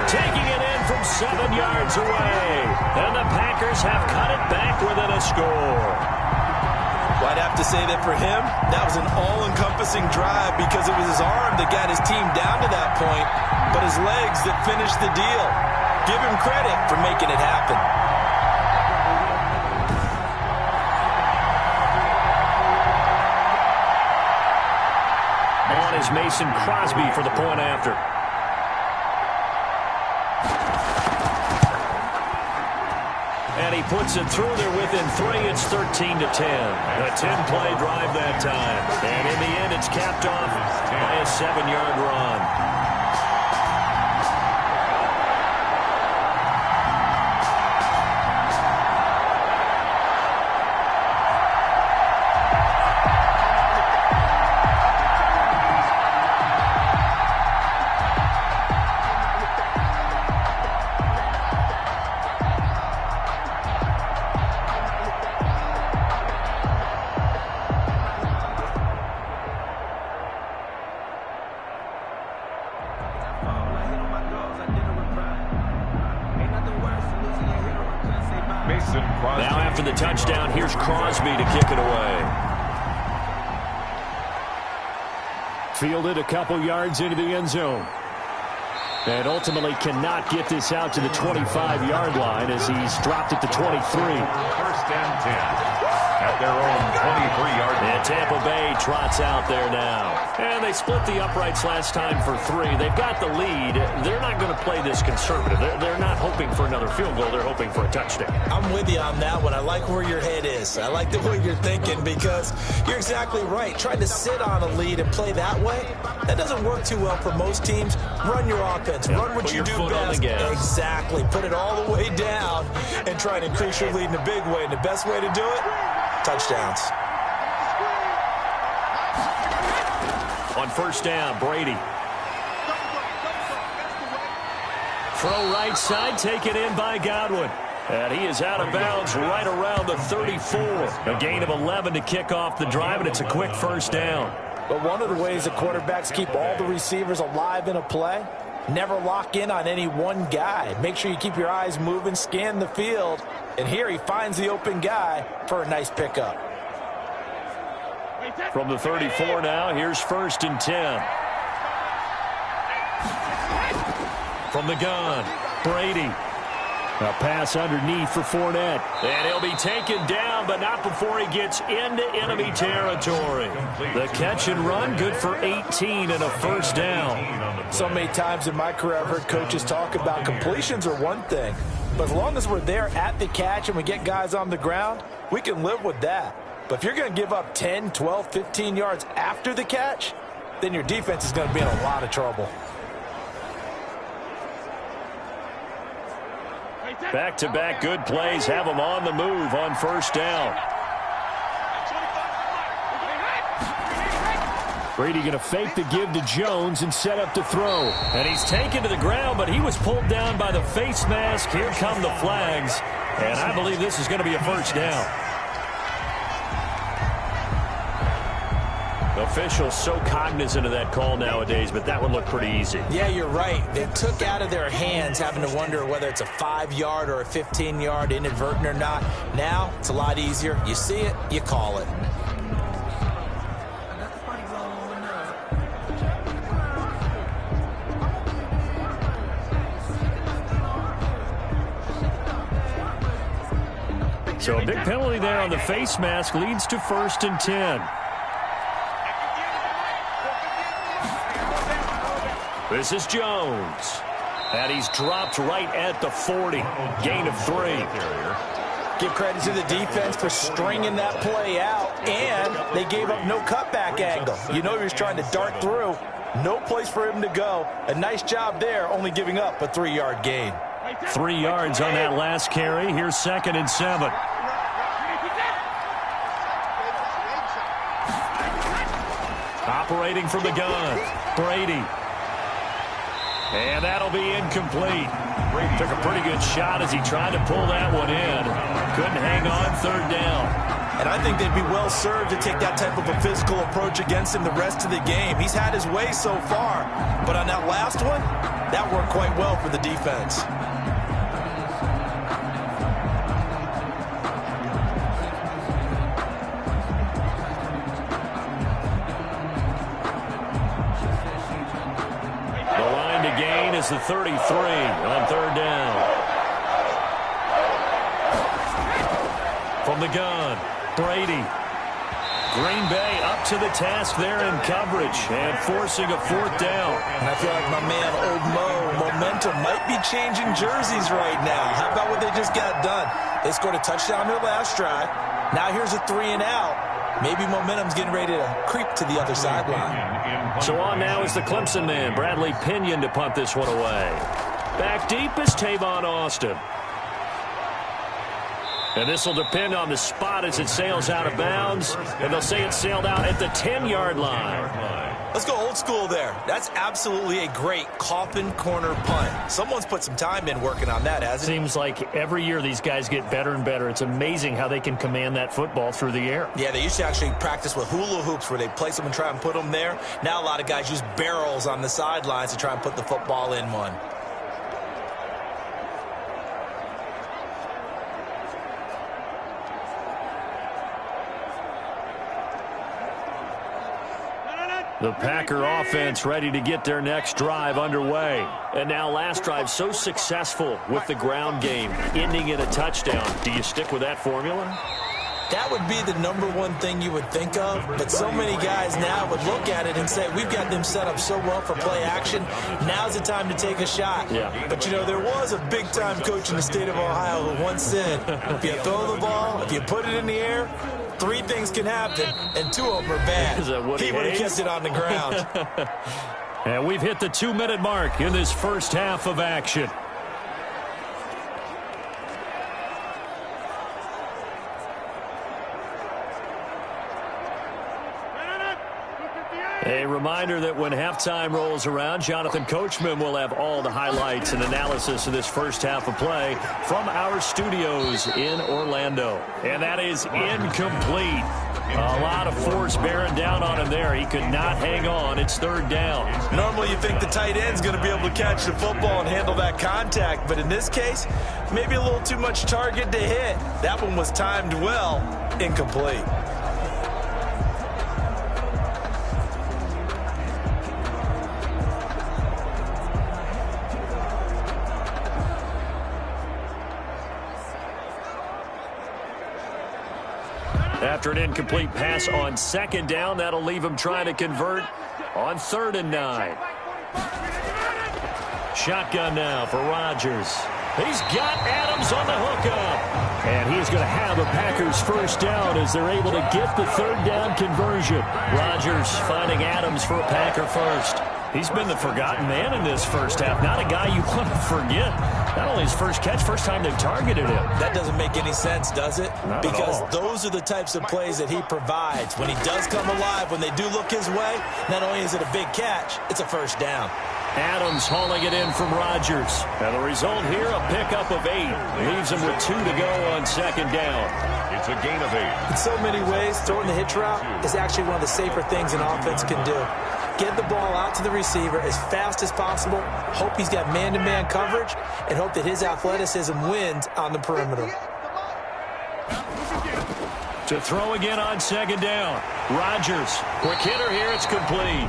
Taking it in from 7 yards away. And the Packers have cut it back within a score. Well, I'd have to say that for him, that was an all-encompassing drive because it was his arm that got his team down to that point, but his legs that finished the deal. Give him credit for making it happen. On is Mason Crosby for the point after. And he puts it through there within 3. It's 13-10. A 10-play drive that time. And in the end, it's capped off by a 7-yard run. Now after the touchdown, here's Crosby to kick it away. Fielded a couple yards into the end zone. And ultimately cannot get this out to the 25-yard line as he's dropped it to 23. First and 10 at their own 23-yard line. And Tampa Bay trots out there now. And they split the uprights last time for 3. They've got the lead. They're not going to play this conservative. They're not hoping for another field goal. They're hoping for a touchdown. I'm with you on that one. I like where your head is. I like the way you're thinking because you're exactly right. Trying to sit on a lead and play that way, that doesn't work too well for most teams. Run your offense. Yeah, run what you do best. Exactly. Put it all the way down and try to increase your lead in a big way. And the best way to do it, touchdowns. On first down, Brady. Throw right side, taken in by Godwin. And he is out of bounds right around the 34. A gain of 11 to kick off the drive, and it's a quick first down. But one of the ways the quarterbacks keep all the receivers alive in a play, never lock in on any one guy. Make sure you keep your eyes moving, scan the field. And here he finds the open guy for a nice pickup. From the 34 now, here's first and 10. From the gun, Brady. A pass underneath for Fournette. And he'll be taken down, but not before he gets into enemy territory. The catch and run, good for 18 and a first down. So many times in my career I've heard coaches talk about completions are one thing, but as long as we're there at the catch and we get guys on the ground, we can live with that. But if you're going to give up 10, 12, 15 yards after the catch, then your defense is going to be in a lot of trouble. Back-to-back good plays have them on the move on first down. Brady going to fake the give to Jones and set up to throw. And he's taken to the ground, but he was pulled down by the face mask. Here come the flags. And I believe this is going to be a first down. Officials so cognizant of that call nowadays, but that one looked pretty easy. Yeah, you're right. They took out of their hands having to wonder whether it's a 5-yard or a 15-yard inadvertent or not. Now, it's a lot easier. You see it, you call it. So a big penalty there on the face mask leads to first and 10. This is Jones. And he's dropped right at the 40. Gain of 3. Give credit to the defense for stringing that play out, and they gave up no cutback angle. You know he was trying to dart through. No place for him to go. A nice job there, only giving up a 3-yard gain. 3 yards on that last carry. Here's 2nd and 7. Operating from the gun, Brady. And that'll be incomplete. Brady took a pretty good shot as he tried to pull that one in. Couldn't hang on, 3rd down. And I think they'd be well served to take that type of a physical approach against him the rest of the game. He's had his way so far, but on that last one, that worked quite well for the defense. Is the 33 on 3rd down. From the gun, Brady. Green Bay up to the task there in coverage and forcing a 4th down. And I feel like my man, Old Mo, momentum might be changing jerseys right now. How about what they just got done? They scored a touchdown their last drive. Now here's a 3 and out. Maybe momentum's getting ready to creep to the other sideline. So on now is the Clemson man, Bradley Pinion, to punt this one away. Back deep is Tavon Austin. And this will depend on the spot as it sails out of bounds. And they'll say it sailed out at the 10-yard line. Let's go old school there. That's absolutely a great coffin corner punt. Someone's put some time in working on that, hasn't it? Seems like every year these guys get better and better. It's amazing how they can command that football through the air. Yeah, they used to actually practice with hula hoops where they place them and try and put them there. Now a lot of guys use barrels on the sidelines to try and put the football in one. The Packer offense ready to get their next drive underway. And now last drive so successful with the ground game, ending in a touchdown. Do you stick with that formula? That would be the #1 thing you would think of, but so many guys now would look at it and say, we've got them set up so well for play action, now's the time to take a shot. Yeah. But, you know, there was a big-time coach in the state of Ohio who once said, if you throw the ball, if you put it in the air, 3 things can happen, and 2 of them are bad. He would have kept it on the ground. And we've hit the 2-minute mark in this first half of action. A reminder that when halftime rolls around, Jonathan Coachman will have all the highlights and analysis of this first half of play from our studios in Orlando. And that is incomplete. A lot of force bearing down on him there. He could not hang on. It's 3rd down. Normally you think the tight end's going to be able to catch the football and handle that contact, but in this case, maybe a little too much target to hit. That one was timed well, incomplete. After an incomplete pass on 2nd down, that'll leave him trying to convert on 3rd and 9. Shotgun now for Rodgers. He's got Adams on the hookup. And he's going to have the Packers first down as they're able to get the 3rd down conversion. Rodgers finding Adams for a Packer first. He's been the forgotten man in this first half. Not a guy you want to forget. Not only his first catch, first time they've targeted him. That doesn't make any sense, does it? Not because at all. Those are the types of plays that he provides. When he does come alive, when they do look his way, not only is it a big catch, it's a first down. Adams hauling it in from Rodgers. And the result here, a pickup of 8. Leaves him with 2 to go on 2nd down. It's a gain of 8. In so many ways, throwing the hitch route is actually one of the safer things an offense can do. Get the ball out to the receiver as fast as possible, hope he's got man-to-man coverage, and hope that his athleticism wins on the perimeter. To throw again on 2nd down. Rodgers, quick hitter here, it's complete.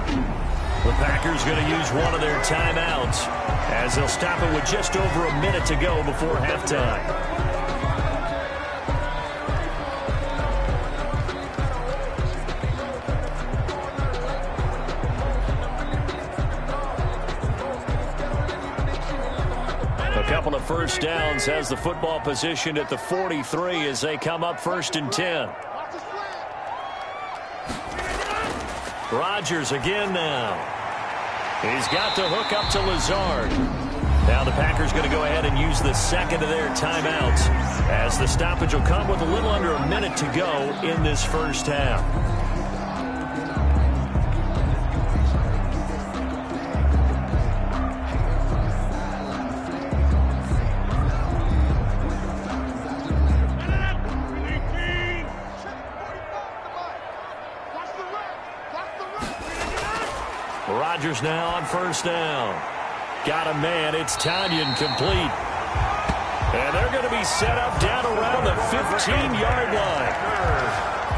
The Packers going to use one of their timeouts as they'll stop it with just over a minute to go before halftime. couple of first downs, has the football position at the 43 as they come up 1st and 10. Rodgers again now. He's got the hook up to Lazard. Now the Packers going to go ahead and use the second of their timeouts as the stoppage will come with a little under a minute to go in this first half. Rodgers now on 1st down. Got a man. It's Tanyan complete. And they're going to be set up down around the 15-yard line.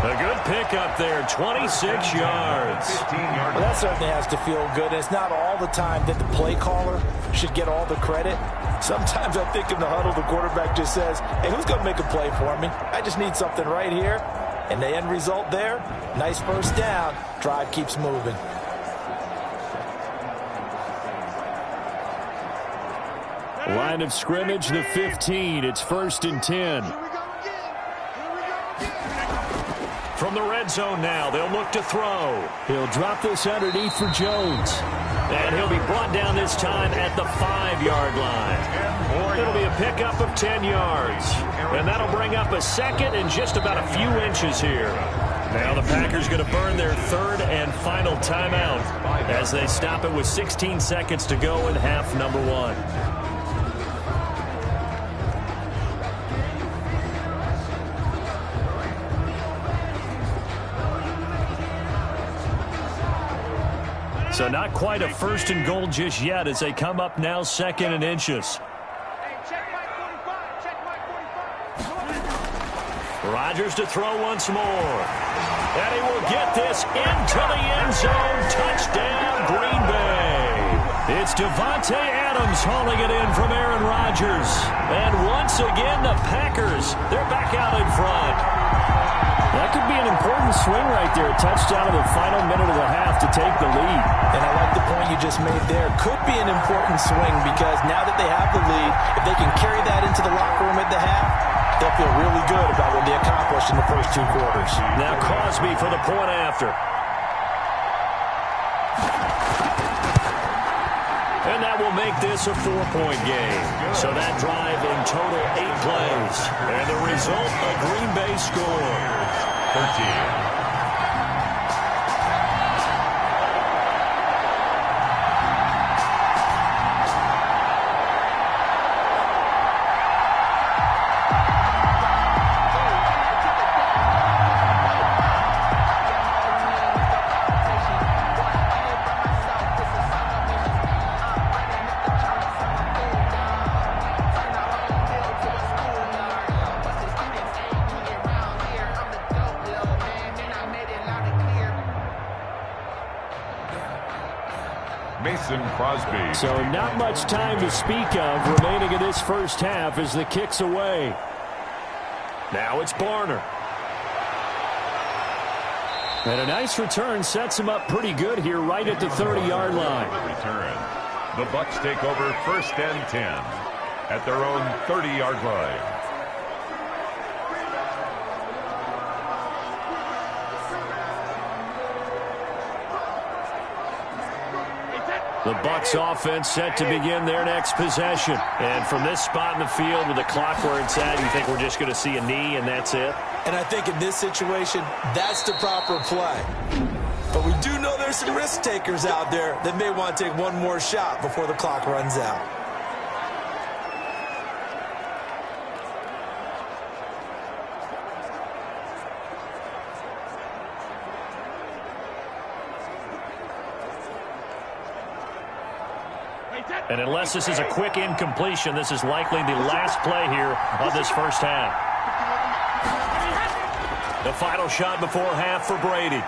A good pickup there, 26 yards. Well, that certainly has to feel good. It's not all the time that the play caller should get all the credit. Sometimes I think in the huddle, the quarterback just says, hey, who's going to make a play for me? I just need something right here. And the end result there, nice first down. Drive keeps moving. Line of scrimmage, the 15. It's 1st and 10. From the red zone now, they'll look to throw. He'll drop this underneath for Jones. And he'll be brought down this time at the 5-yard line. It'll be a pickup of 10 yards. And that'll bring up a second and just about a few inches here. Now the Packers going to burn their 3rd and final timeout as they stop it with 16 seconds to go in half number 1. So not quite a 1st and goal just yet as they come up now 2nd and inches. Rodgers to throw once more. And he will get this into the end zone. Touchdown, Green Bay. It's Devontae Adams hauling it in from Aaron Rodgers. And once again, the Packers, they're back out in front. That could be an important swing right there. A touchdown in the final minute of the half to take the lead. And I like the point you just made there. Could be an important swing because now that they have the lead, if they can carry that into the locker room at the half, they'll feel really good about what they accomplished in the first 2 quarters. Now Crosby for the point after. And that will make this a 4-point game. So that drive in total 8 plays. And the result, a Green Bay score. 13. Crosby. So not much time to speak of remaining in this first half as the kick's away. Now it's Barner. And a nice return sets him up pretty good here right at the 30-yard line. Return. The Bucs take over 1st and 10 at their own 30-yard line. The Bucs offense set to begin their next possession. And from this spot in the field with the clock where it's at, you think we're just going to see a knee and that's it? And I think in this situation, that's the proper play. But we do know there's some risk takers out there that may want to take one more shot before the clock runs out. And unless this is a quick incompletion, this is likely the last play here of this first half. The final shot before half for Brady.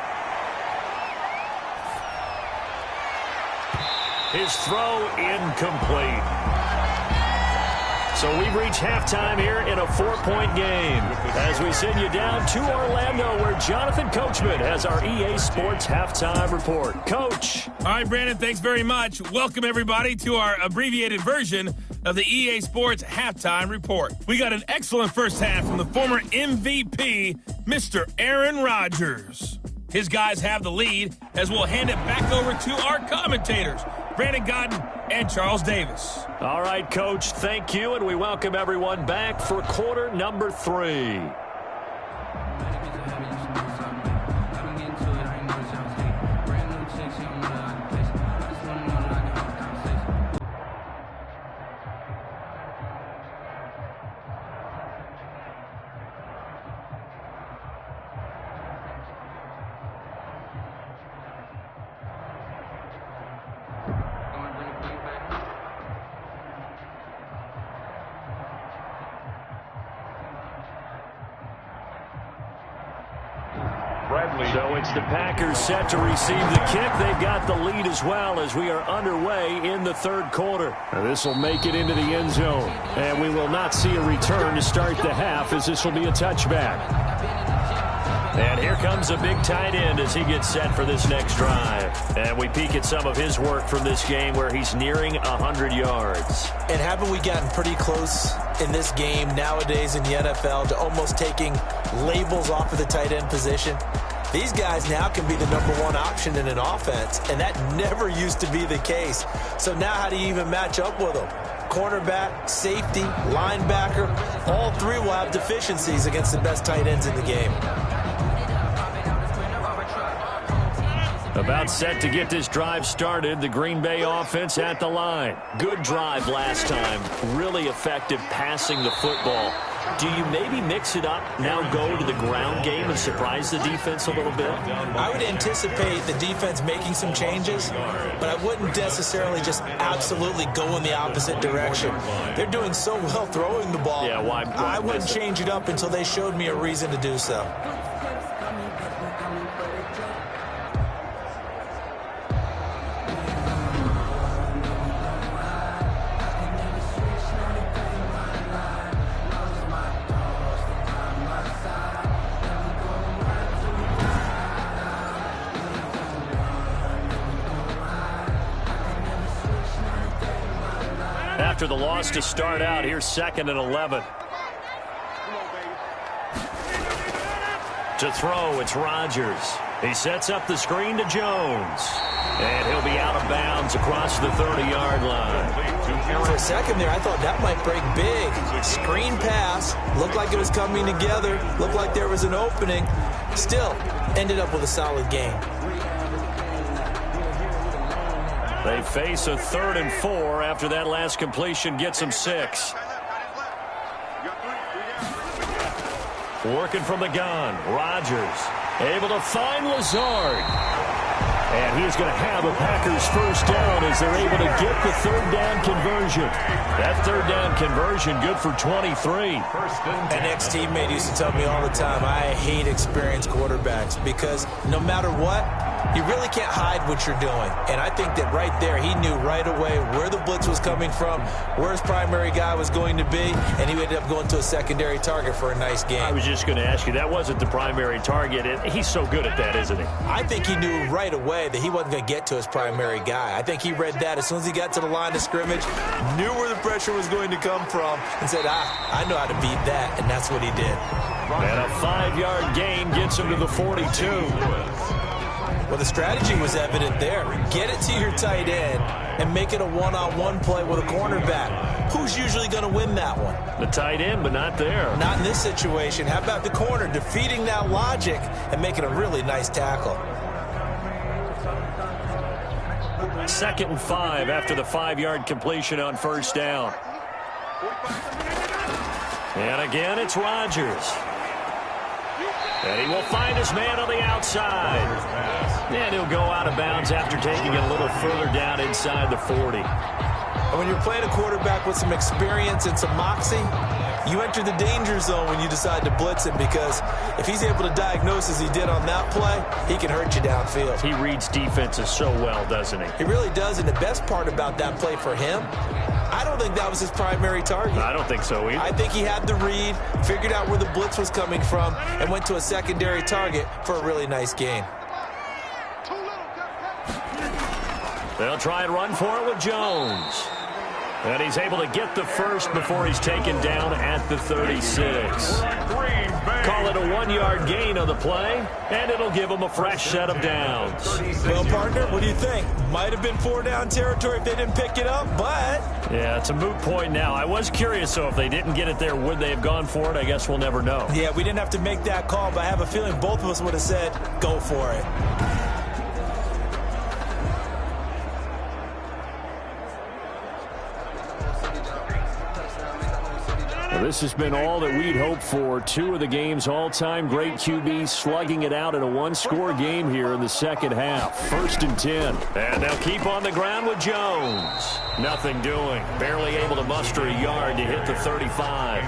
His throw incomplete. So we've reached halftime here in a 4-point game as we send you down to Orlando where Jonathan Coachman has our EA Sports halftime report. Coach. All right, Brandon, thanks very much. Welcome, everybody, to our abbreviated version of the EA Sports halftime report. We got an excellent first half from the former MVP, Mr. Aaron Rodgers. His guys have the lead as we'll hand it back over to our commentators, Brandon Godden and Charles Davis. All right, Coach, thank you, and we welcome everyone back for quarter number 3. So it's the Packers set to receive the kick. They've got the lead as well as we are underway in the third quarter. This will make it into the end zone. And we will not see a return to start the half as this will be a touchback. And here comes a big tight end as he gets set for this next drive. And we peek at some of his work from this game where he's nearing 100 yards. And haven't we gotten pretty close in this game nowadays in the NFL to almost taking labels off of the tight end position? These guys now can be the #1 option in an offense, and that never used to be the case. So now how do you even match up with them? Cornerback, safety, linebacker, all three will have deficiencies against the best tight ends in the game. About set to get this drive started, the Green Bay offense at the line. Good drive last time. Really effective passing the football. Do you maybe mix it up, now go to the ground game and surprise the defense a little bit? I would anticipate the defense making some changes, but I wouldn't necessarily just absolutely go in the opposite direction. They're doing so well throwing the ball. Yeah, why I wouldn't change it up until they showed me a reason to do so. After the loss to start out, here's 2nd and 11. To throw, it's Rodgers. He sets up the screen to Jones. And he'll be out of bounds across the 30-yard line. For a second there, I thought that might break big. Screen pass. Looked like it was coming together. Looked like there was an opening. Still, ended up with a solid game. They face a 3rd and 4 after that last completion gets them 6. Working from the gun, Rodgers able to find Lazard. And he's going to have a Packers first down as they're able to get the 3rd down conversion. That 3rd down conversion good for 23. An ex-teammate used to tell me all the time, I hate experienced quarterbacks because no matter what, you really can't hide what you're doing. And I think that right there, he knew right away where the blitz was coming from, where his primary guy was going to be, and he ended up going to a secondary target for a nice game. I was just going to ask you, that wasn't the primary target. He's so good at that, isn't he? I think he knew right away that he wasn't going to get to his primary guy. I think he read that as soon as he got to the line of scrimmage, knew where the pressure was going to come from, and said, I know how to beat that, and that's what he did. And a 5-yard gain gets him to the 42. Well, the strategy was evident there. Get it to your tight end and make it a one-on-one play with a cornerback. Who's usually going to win that one? The tight end, but not there. Not in this situation. How about the corner defeating that logic and making a really nice tackle? 2nd and 5 after the 5-yard completion on first down. And again, it's Rodgers. And he will find his man on the outside. And he'll go out of bounds after taking it a little further down inside the 40. And when you're playing a quarterback with some experience and some moxie, you enter the danger zone when you decide to blitz him, because if he's able to diagnose as he did on that play, he can hurt you downfield. He reads defenses so well, doesn't he? He really does, and the best part about that play for him, I don't think that was his primary target. I don't think so either. I think he had the read, figured out where the blitz was coming from, and went to a secondary target for a really nice gain. They'll try and run for it with Jones. And he's able to get the first before he's taken down at the 36. Call it a 1-yard gain on the play, and it'll give him a fresh set of downs. Well, partner, what do you think? Might have been 4-down territory if they didn't pick it up, but... Yeah, it's a moot point now. I was curious, so if they didn't get it there, would they have gone for it? I guess we'll never know. Yeah, we didn't have to make that call, but I have a feeling both of us would have said, go for it. This has been all that we'd hoped for. Two of the game's all-time great QBs slugging it out in a one-score game here in the second half. 1st and 10. And they'll keep on the ground with Jones. Nothing doing. Barely able to muster a yard to hit the 35.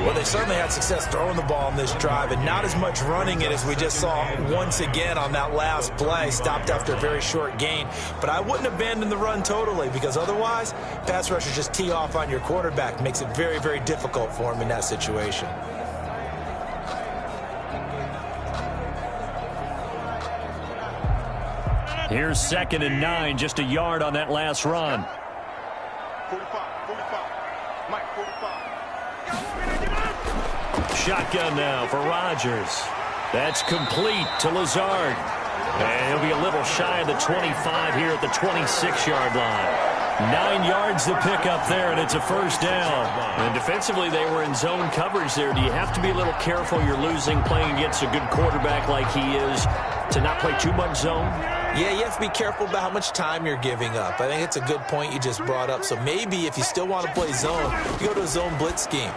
Well, they certainly had success throwing the ball on this drive, and not as much running it as we just saw once again on that last play. Stopped after a very short gain. But I wouldn't abandon the run totally, because otherwise, pass rushers just tee off on your quarterback. Makes it very, very difficult for him in that situation. Here's 2nd and 9, just a yard on that last run. 45. Mike, 45. Shotgun now for Rodgers. That's complete to Lazard. And he'll be a little shy of the 25 here at the 26-yard line. 9 yards to pick up there, and it's a first down. And defensively, they were in zone coverage there. Do you have to be a little careful? You're losing playing against a good quarterback like he is to not play too much zone? Yeah, you have to be careful about how much time you're giving up. I think it's a good point you just brought up. So maybe if you still want to play zone, you go to a zone blitz scheme.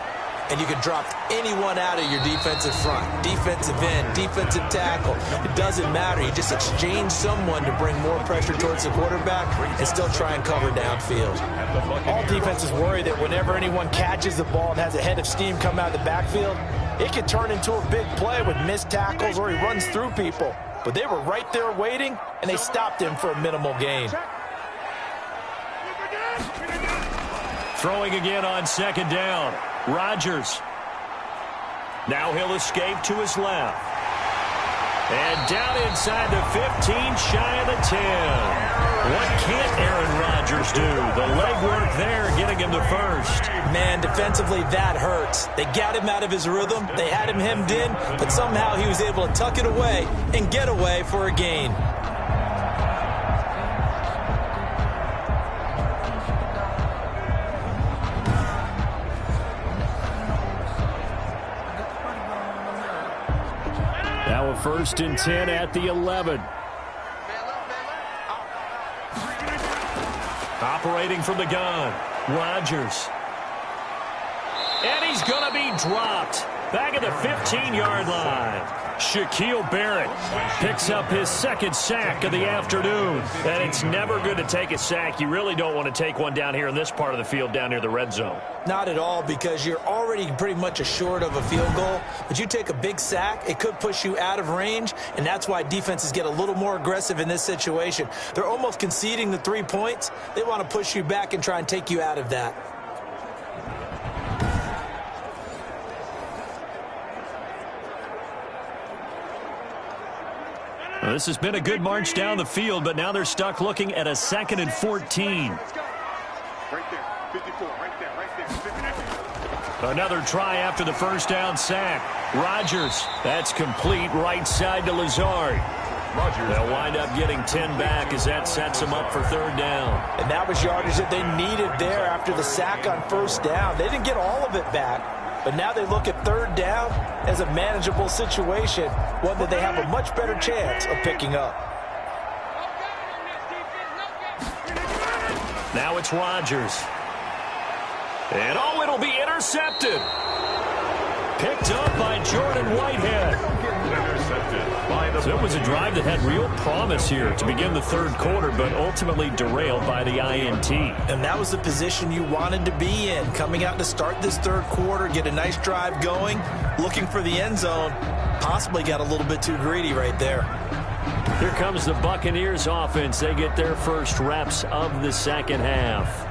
And you can drop anyone out of your defensive front, defensive end, defensive tackle. It doesn't matter. You just exchange someone to bring more pressure towards the quarterback and still try and cover downfield. All defenses worry that whenever anyone catches the ball and has a head of steam come out of the backfield, it can turn into a big play with missed tackles or he runs through people. But they were right there waiting, and they stopped him for a minimal gain. Throwing again on 2nd down. Rodgers. Now he'll escape to his left. And down inside the 15, shy of the 10. What can't Aaron Rodgers do? The legwork there getting him to first. Man, defensively, that hurts. They got him out of his rhythm. They had him hemmed in, but somehow he was able to tuck it away and get away for a gain. Now a 1st and 10 at the 11. Operating from the gun, Rodgers. And he's going to be dropped. Back at the 15-yard line. Shaquille Barrett picks up his 2nd sack of the afternoon. And it's never good to take a sack. You really don't want to take one down here in this part of the field down near the red zone. Not at all, because you're already pretty much assured of a field goal. But you take a big sack, it could push you out of range, and that's why defenses get a little more aggressive in this situation. They're almost conceding the 3 points. They want to push you back and try and take you out of that. Well, this has been a good march down the field, but now they're stuck looking at a 2nd and 14. Right there, 54, right there, 54. Another try after the first down sack. Rodgers, that's complete right side to Lazard. They'll wind up getting 10 back as that sets them up for 3rd down. And that was yardage that they needed there after the sack on 1st down. They didn't get all of it back, but now they look at 3rd down as a manageable situation, one that they have a much better chance of picking up. Now it's Rodgers. And oh, it'll be intercepted. Picked up by Jordan Whitehead. So it was a drive that had real promise here to begin the 3rd quarter, but ultimately derailed by the INT. And that was the position you wanted to be in, coming out to start this 3rd quarter, get a nice drive going, looking for the end zone. Possibly got a little bit too greedy right there. Here comes the Buccaneers offense. They get their first reps of the second half.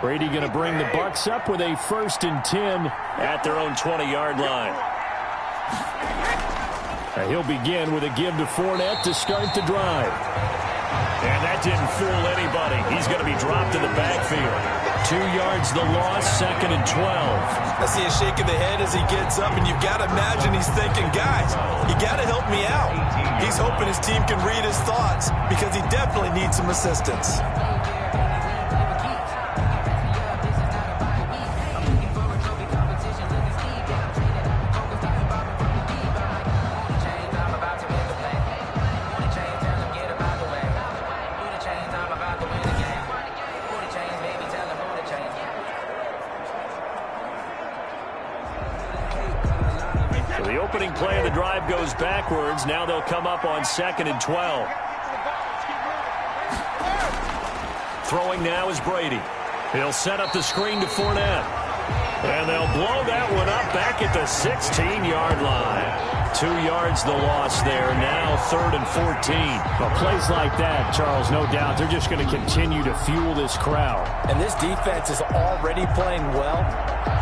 Brady going to bring the Bucs up with a 1st and 10 at their own 20-yard line. He'll begin with a give to Fournette to start the drive. And that didn't fool anybody. He's going to be dropped in the backfield. 2 yards the loss, 2nd and 12. I see a shake of the head as he gets up, and you've got to imagine he's thinking, guys, you got to help me out. He's hoping his team can read his thoughts because he definitely needs some assistance. The opening play of the drive goes backwards. Now they'll come up on 2nd and 12. Throwing now is Brady. He'll set up the screen to Fournette. And they'll blow that one up back at the 16-yard line. 2 yards the loss there. Now 3rd and 14. Well, plays like that, Charles, no doubt, they're just going to continue to fuel this crowd. And this defense is already playing well,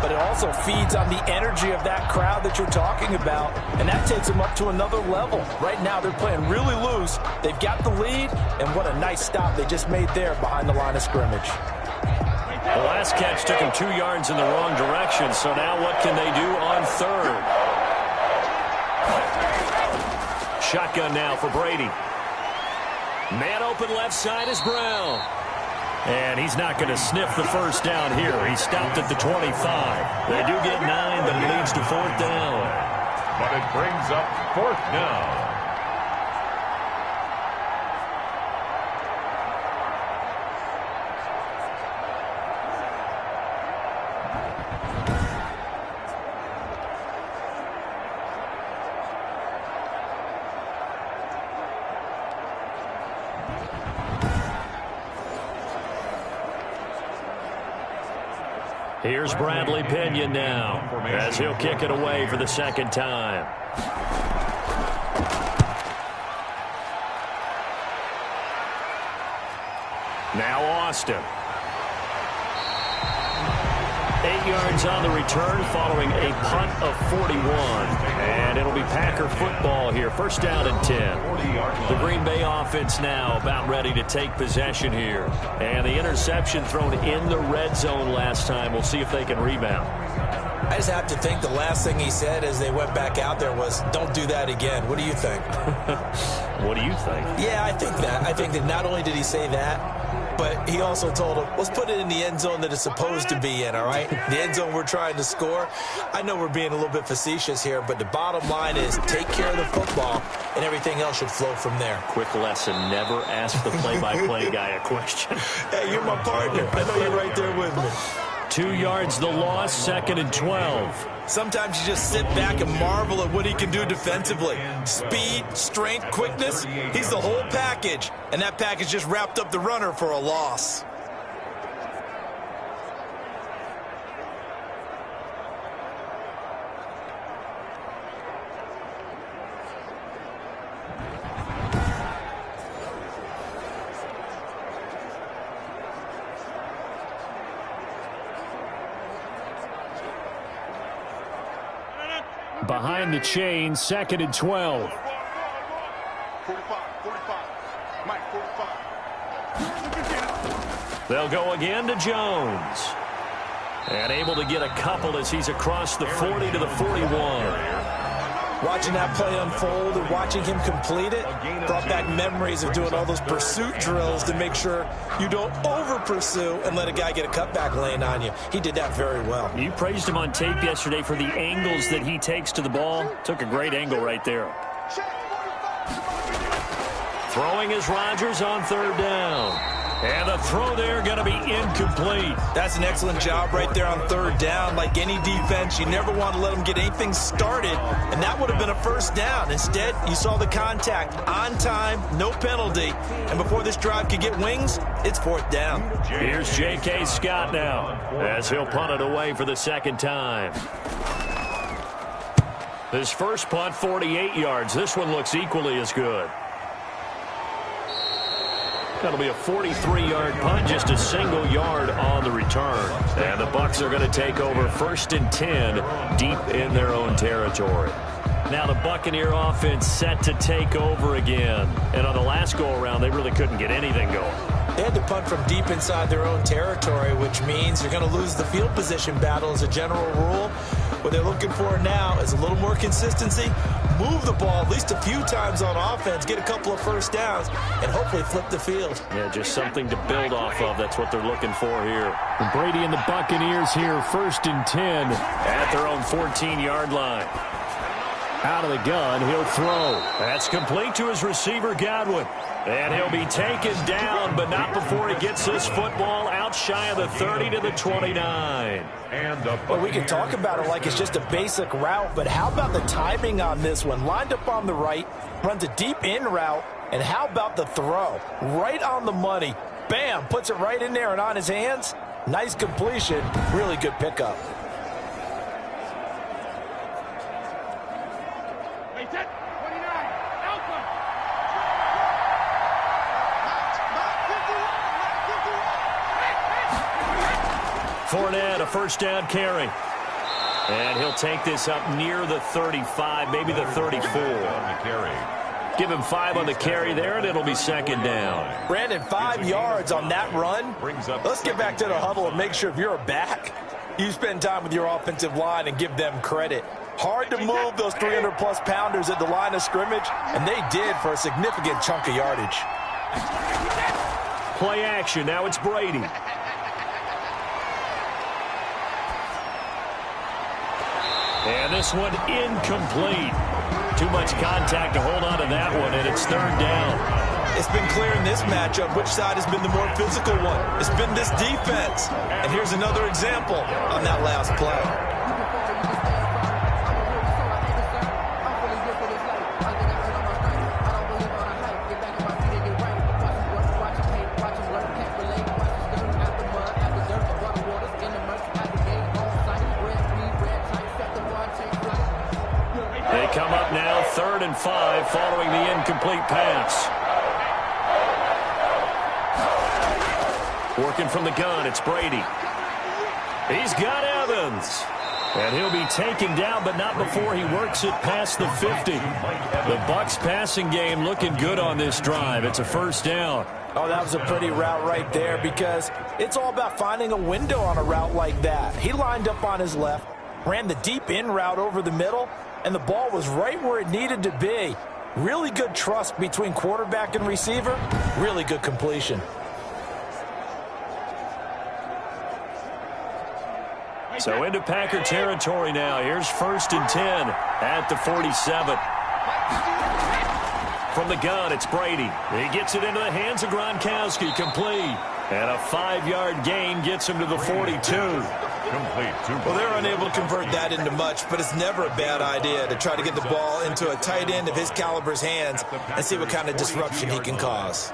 but it also feeds on the energy of that crowd that you're talking about, and that takes them up to another level. Right now, they're playing really loose. They've got the lead, and what a nice stop they just made there behind the line of scrimmage. The last catch took him 2 yards in the wrong direction, so now what can they do on 3rd? Shotgun now for Brady. Man open left side is Brown. And he's not going to sniff the first down here. He stopped at the 25. They do get 9, but it leads to 4th down. But it brings up 4th down. Here's Bradley Pinion now as he'll kick it away for the 2nd time. Now Austin. 8 yards on the return following a punt of 41. And it'll be Packer football here. 1st down and 10. The Green Bay offense now about ready to take possession here. And the interception thrown in the red zone last time. We'll see if they can rebound. I just have to think the last thing he said as they went back out there was, don't do that again. What do you think? What do you think? Yeah, I think that. I think that not only did he say that, but he also told him, let's put it in the end zone that it's supposed to be in, all right? The end zone we're trying to score. I know we're being a little bit facetious here, but the bottom line is take care of the football, and everything else should flow from there. Quick lesson, never ask the play-by-play guy a question. Hey, you're my partner. I know you're right there with me. 2 yards the loss, 2nd and 12. Sometimes you just sit back and marvel at what he can do defensively. Speed, strength, quickness, he's the whole package. And that package just wrapped up the runner for a loss. Behind the chain, 2nd and 12. 45, Mike, 45. They'll go again to Jones. And able to get a couple as he's across the 40 to the 41. Watching that play unfold and watching him complete it brought back memories of doing all those pursuit drills to make sure you don't over-pursue and let a guy get a cutback lane on you. He did that very well. You praised him on tape yesterday for the angles that he takes to the ball. Took a great angle right there. Throwing is Rodgers on 3rd down. And the throw there going to be incomplete. That's an excellent job right there on 3rd down. Like any defense, you never want to let them get anything started, and that would have been a 1st down. Instead, you saw the contact on time, no penalty, and before this drive could get wings, it's 4th down. Here's J.K. Scott now as he'll punt it away for the 2nd time. His first punt, 48 yards. This one looks equally as good. That'll be a 43-yard punt, just a single yard on the return. And the Bucs are going to take over 1st and 10 deep in their own territory. Now the Buccaneer offense set to take over again. And on the last go-around, they really couldn't get anything going. They had to punt from deep inside their own territory, which means you're going to lose the field position battle as a general rule. What they're looking for now is a little more consistency, move the ball at least a few times on offense, get a couple of first downs, and hopefully flip the field. Yeah, just something to build off of. That's what they're looking for here. And Brady and the Buccaneers here, 1st and 10 at their own 14-yard line. Out of the gun, he'll throw. That's complete to his receiver, Godwin. And he'll be taken down, but not before he gets this football out shy of the 30 to the 29. Well, we can talk about it like it's just a basic route, but how about the timing on this one? Lined up on the right, runs a deep in route, and how about the throw? Right on the money. Bam, puts it right in there and on his hands. Nice completion, really good pickup. Fournette, a first down carry. And he'll take this up near the 35, maybe the 34. Give him 5 on the carry there, and it'll be 2nd down. Brandon, 5 yards on that run. Let's get back to the huddle and make sure if you're a back, you spend time with your offensive line and give them credit. Hard to move those 300-plus pounders at the line of scrimmage, and they did for a significant chunk of yardage. Play action. Now it's Brady. And this one incomplete. Too much contact to hold on to that one, and it's 3rd down. It's been clear in this matchup which side has been the more physical one. It's been this defense. And here's another example on that last play. They come up now 3rd and 5 following the incomplete pass. Working from the gun, it's Brady. He's got Evans. And he'll be taken down, but not before he works it past the 50. The Bucs passing game looking good on this drive. It's a 1st down. Oh, that was a pretty route right there because it's all about finding a window on a route like that. He lined up on his left, ran the deep in route over the middle, and the ball was right where it needed to be. Really good trust between quarterback and receiver. Really good completion. So into Packer territory now. Here's 1st and 10 at the 47. From the gun, it's Brady. He gets it into the hands of Gronkowski. Complete. And a 5-yard gain gets him to the 42. Well, they're unable to convert that into much, but it's never a bad idea to try to get the ball into a tight end of his caliber's hands and see what kind of disruption he can cause.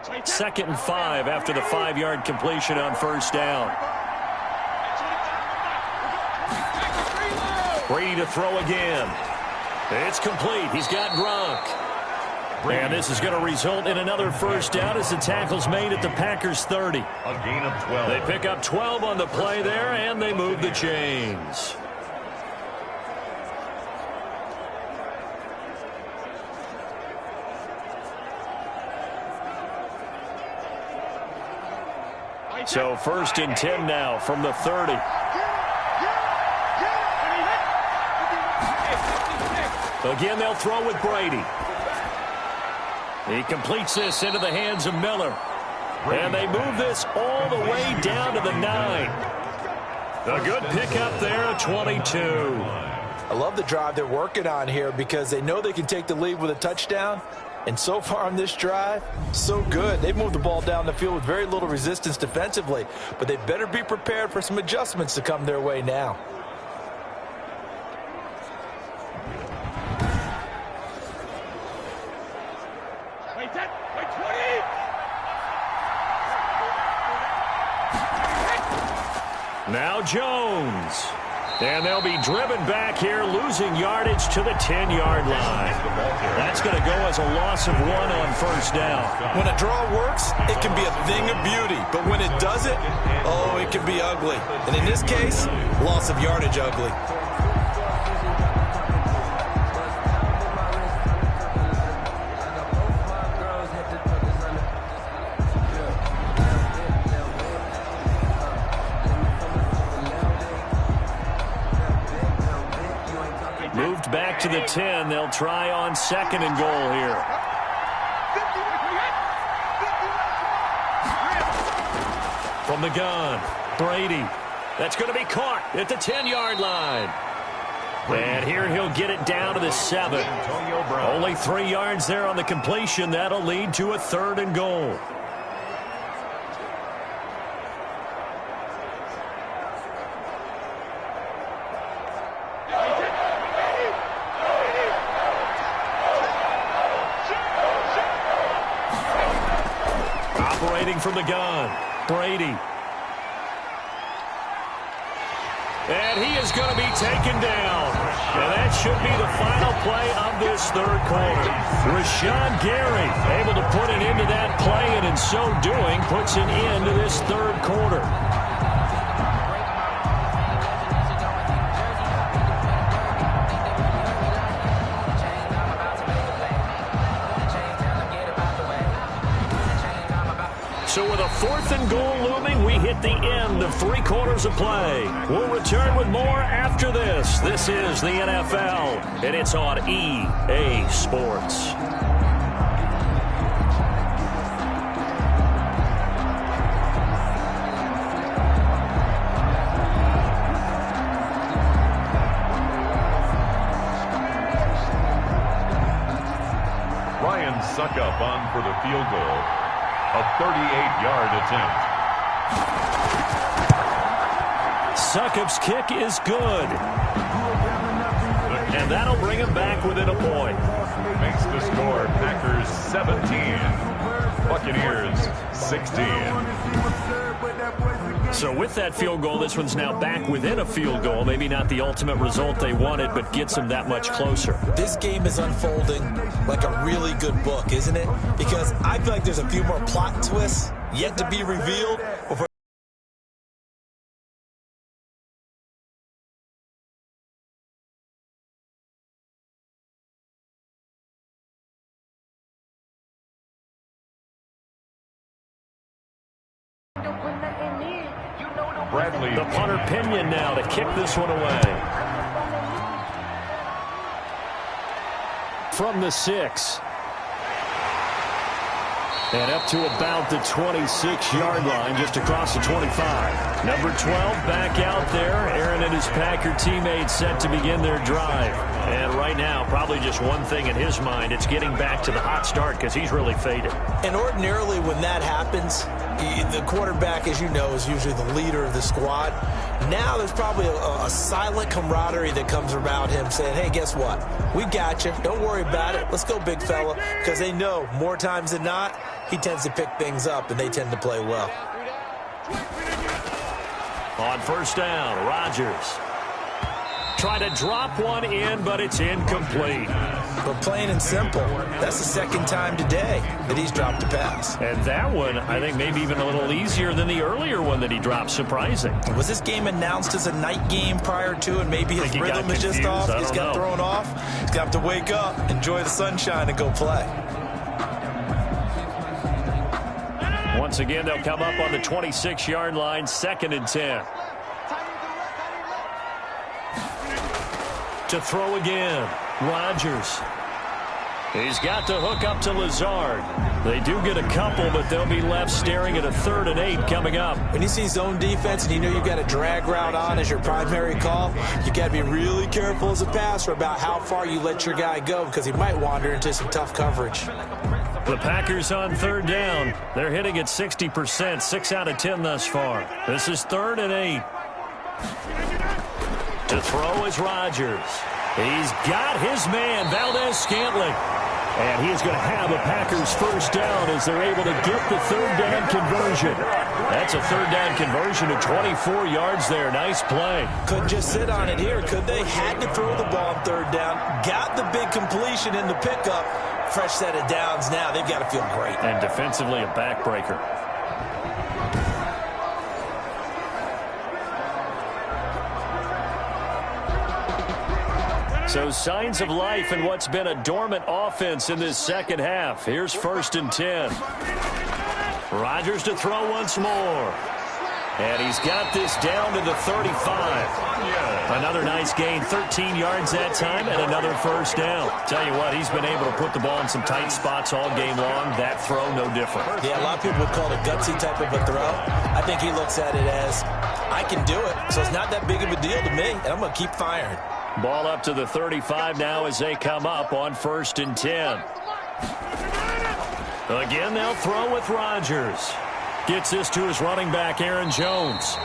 2nd and 5 after the 5-yard completion on 1st down. Brady to throw again. It's complete. He's got Gronk. And this is going to result in another 1st down as the tackle's made at the Packers' 30. A gain of 12. They pick up 12 on the play there, and they move the chains. So 1st and 10 now from the 30. Again, they'll throw with Brady. He completes this into the hands of Miller. And they move this all the way down to the 9. A good pickup there at 22. I love the drive they're working on here because they know they can take the lead with a touchdown. And so far on this drive, so good. They've moved the ball down the field with very little resistance defensively. But they better be prepared for some adjustments to come their way now. Now Jones. And they'll be driven back here, losing yardage to the 10-yard line. That's going to go as a loss of 1 on first down. When a draw works, it can be a thing of beauty. But when it doesn't, oh, it can be ugly. And in this case, loss of yardage ugly. Moved back to the 10. They'll try on 2nd and goal here. From the gun, Brady. That's going to be caught at the 10-yard line. And here he'll get it down to the 7. Only 3 yards there on the completion. That'll lead to a 3rd and goal. From the gun, Brady. And he is going to be taken down. And that should be the final play of this 3rd quarter. Rashawn Gary able to put an end to that play, and in so doing puts an end to this 3rd quarter. So with a 4th and goal looming, we hit the end of 3 quarters of play. We'll return with more after this. This is the NFL, and it's on EA Sports. Ryan Suckup on for the field goal. A 38-yard attempt. Suckup's kick is good. And that'll bring him back within a point. Makes the score Packers 17, Buccaneers 16. So with that field goal, this one's now back within a field goal. Maybe not the ultimate result they wanted, but gets them that much closer. This game is unfolding like a really good book, isn't it? Because I feel like there's a few more plot twists yet to be revealed before Bradley. The punter Pinion now to kick this one away. From the 6. And up to about the 26-yard line, just across the 25. Number 12 back out there. Aaron and his Packer teammates set to begin their drive. And right now, probably just one thing in his mind. It's getting back to the hot start because he's really faded. And ordinarily when that happens, the quarterback, as you know, is usually the leader of the squad. Now there's probably a silent camaraderie that comes about him saying, hey, guess what? We got you. Don't worry about it. Let's go, big fella. Because they know more times than not, he tends to pick things up, and they tend to play well. On first down, Rodgers. Try to drop one in, but it's incomplete. But plain and simple, that's the second time today that he's dropped a pass. And that one, I think, maybe even a little easier than the earlier one that he dropped. Surprising. Was this game announced as a night game prior to, and maybe his rhythm is just off? He's got thrown off. He's got to wake up, enjoy the sunshine, and go play. Once again, they'll come up on the 26-yard line, 2nd and 10. To throw again, Rodgers. He's got to hook up to Lazard. They do get a couple, but they'll be left staring at a 3rd and 8 coming up. When you see zone defense and you know you've got a drag route on as your primary call, you got to be really careful as a passer about how far you let your guy go because he might wander into some tough coverage. The Packers on 3rd down. They're hitting at 60%, 6 out of 10 thus far. This is 3rd and 8. To throw is Rodgers. He's got his man, Valdez-Scantling. And he is going to have a Packers first down as they're able to get the third down conversion. That's a third down conversion of 24 yards there. Nice play. Couldn't just sit on it here, could they? Had to throw the ball on third down. Got the big completion in the pickup. Fresh set of downs now. They've got to feel great. And defensively a backbreaker. So signs of life in what's been a dormant offense in this second half. Here's 1st and 10. Rodgers to throw once more. And he's got this down to the 35. Another nice gain, 13 yards that time, and another first down. Tell you what, he's been able to put the ball in some tight spots all game long. That throw, no different. Yeah, a lot of people would call it a gutsy type of a throw. I think he looks at it as, I can do it, so it's not that big of a deal to me, and I'm going to keep firing. Ball up to the 35 now as they come up on 1st and 10. Again, they'll throw with Rodgers. Gets this to his running back, Aaron Jones.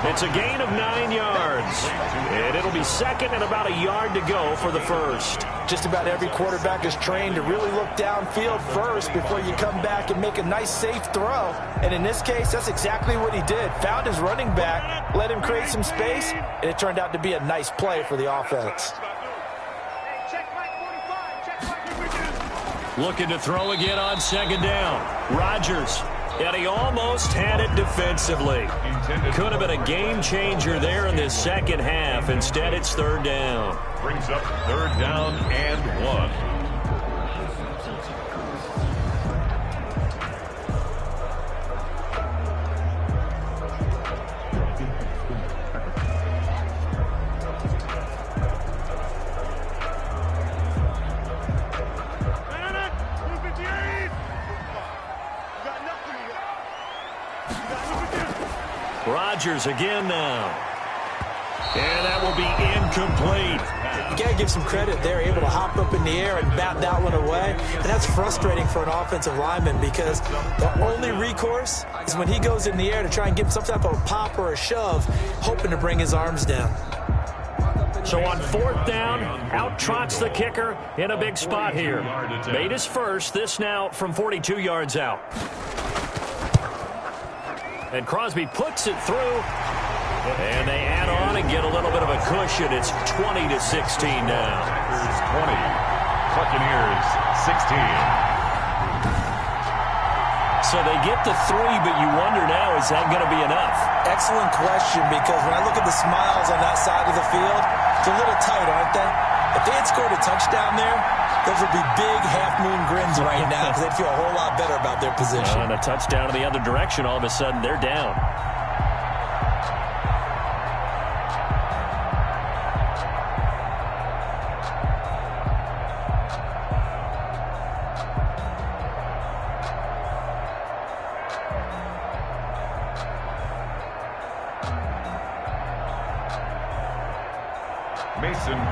It's a gain of 9 yards. And it'll be second and about a yard to go for the first. Just about every quarterback is trained to really look downfield first before you come back and make a nice, safe throw. And in this case, that's exactly what he did. Found his running back, let him create some space, and it turned out to be a nice play for the offense. Looking to throw again on 2nd down. Rodgers. And he almost had it defensively. Could have been a game changer there in this second half. Instead, it's 3rd down. Brings up 3rd down and 1. Rodgers again now. And that will be incomplete. You got to give some credit. They're able to hop up in the air and bat that one away. And that's frustrating for an offensive lineman because the only recourse is when he goes in the air to try and give some type of a pop or a shove, hoping to bring his arms down. So on 4th down, out trots the kicker in a big spot here. Made his first. This now from 42 yards out. And Crosby puts it through. And they add on and get a little bit of a cushion. It's 20-16 now. Packers 20, Buccaneers 16. So they get the 3, but you wonder now, is that going to be enough? Excellent question, because when I look at the smiles on that side of the field, it's a little tight, aren't they? If they had scored a touchdown there, those would be big half-moon grins right now because they'd feel a whole lot better about their position. And a touchdown in the other direction, all of a sudden they're down.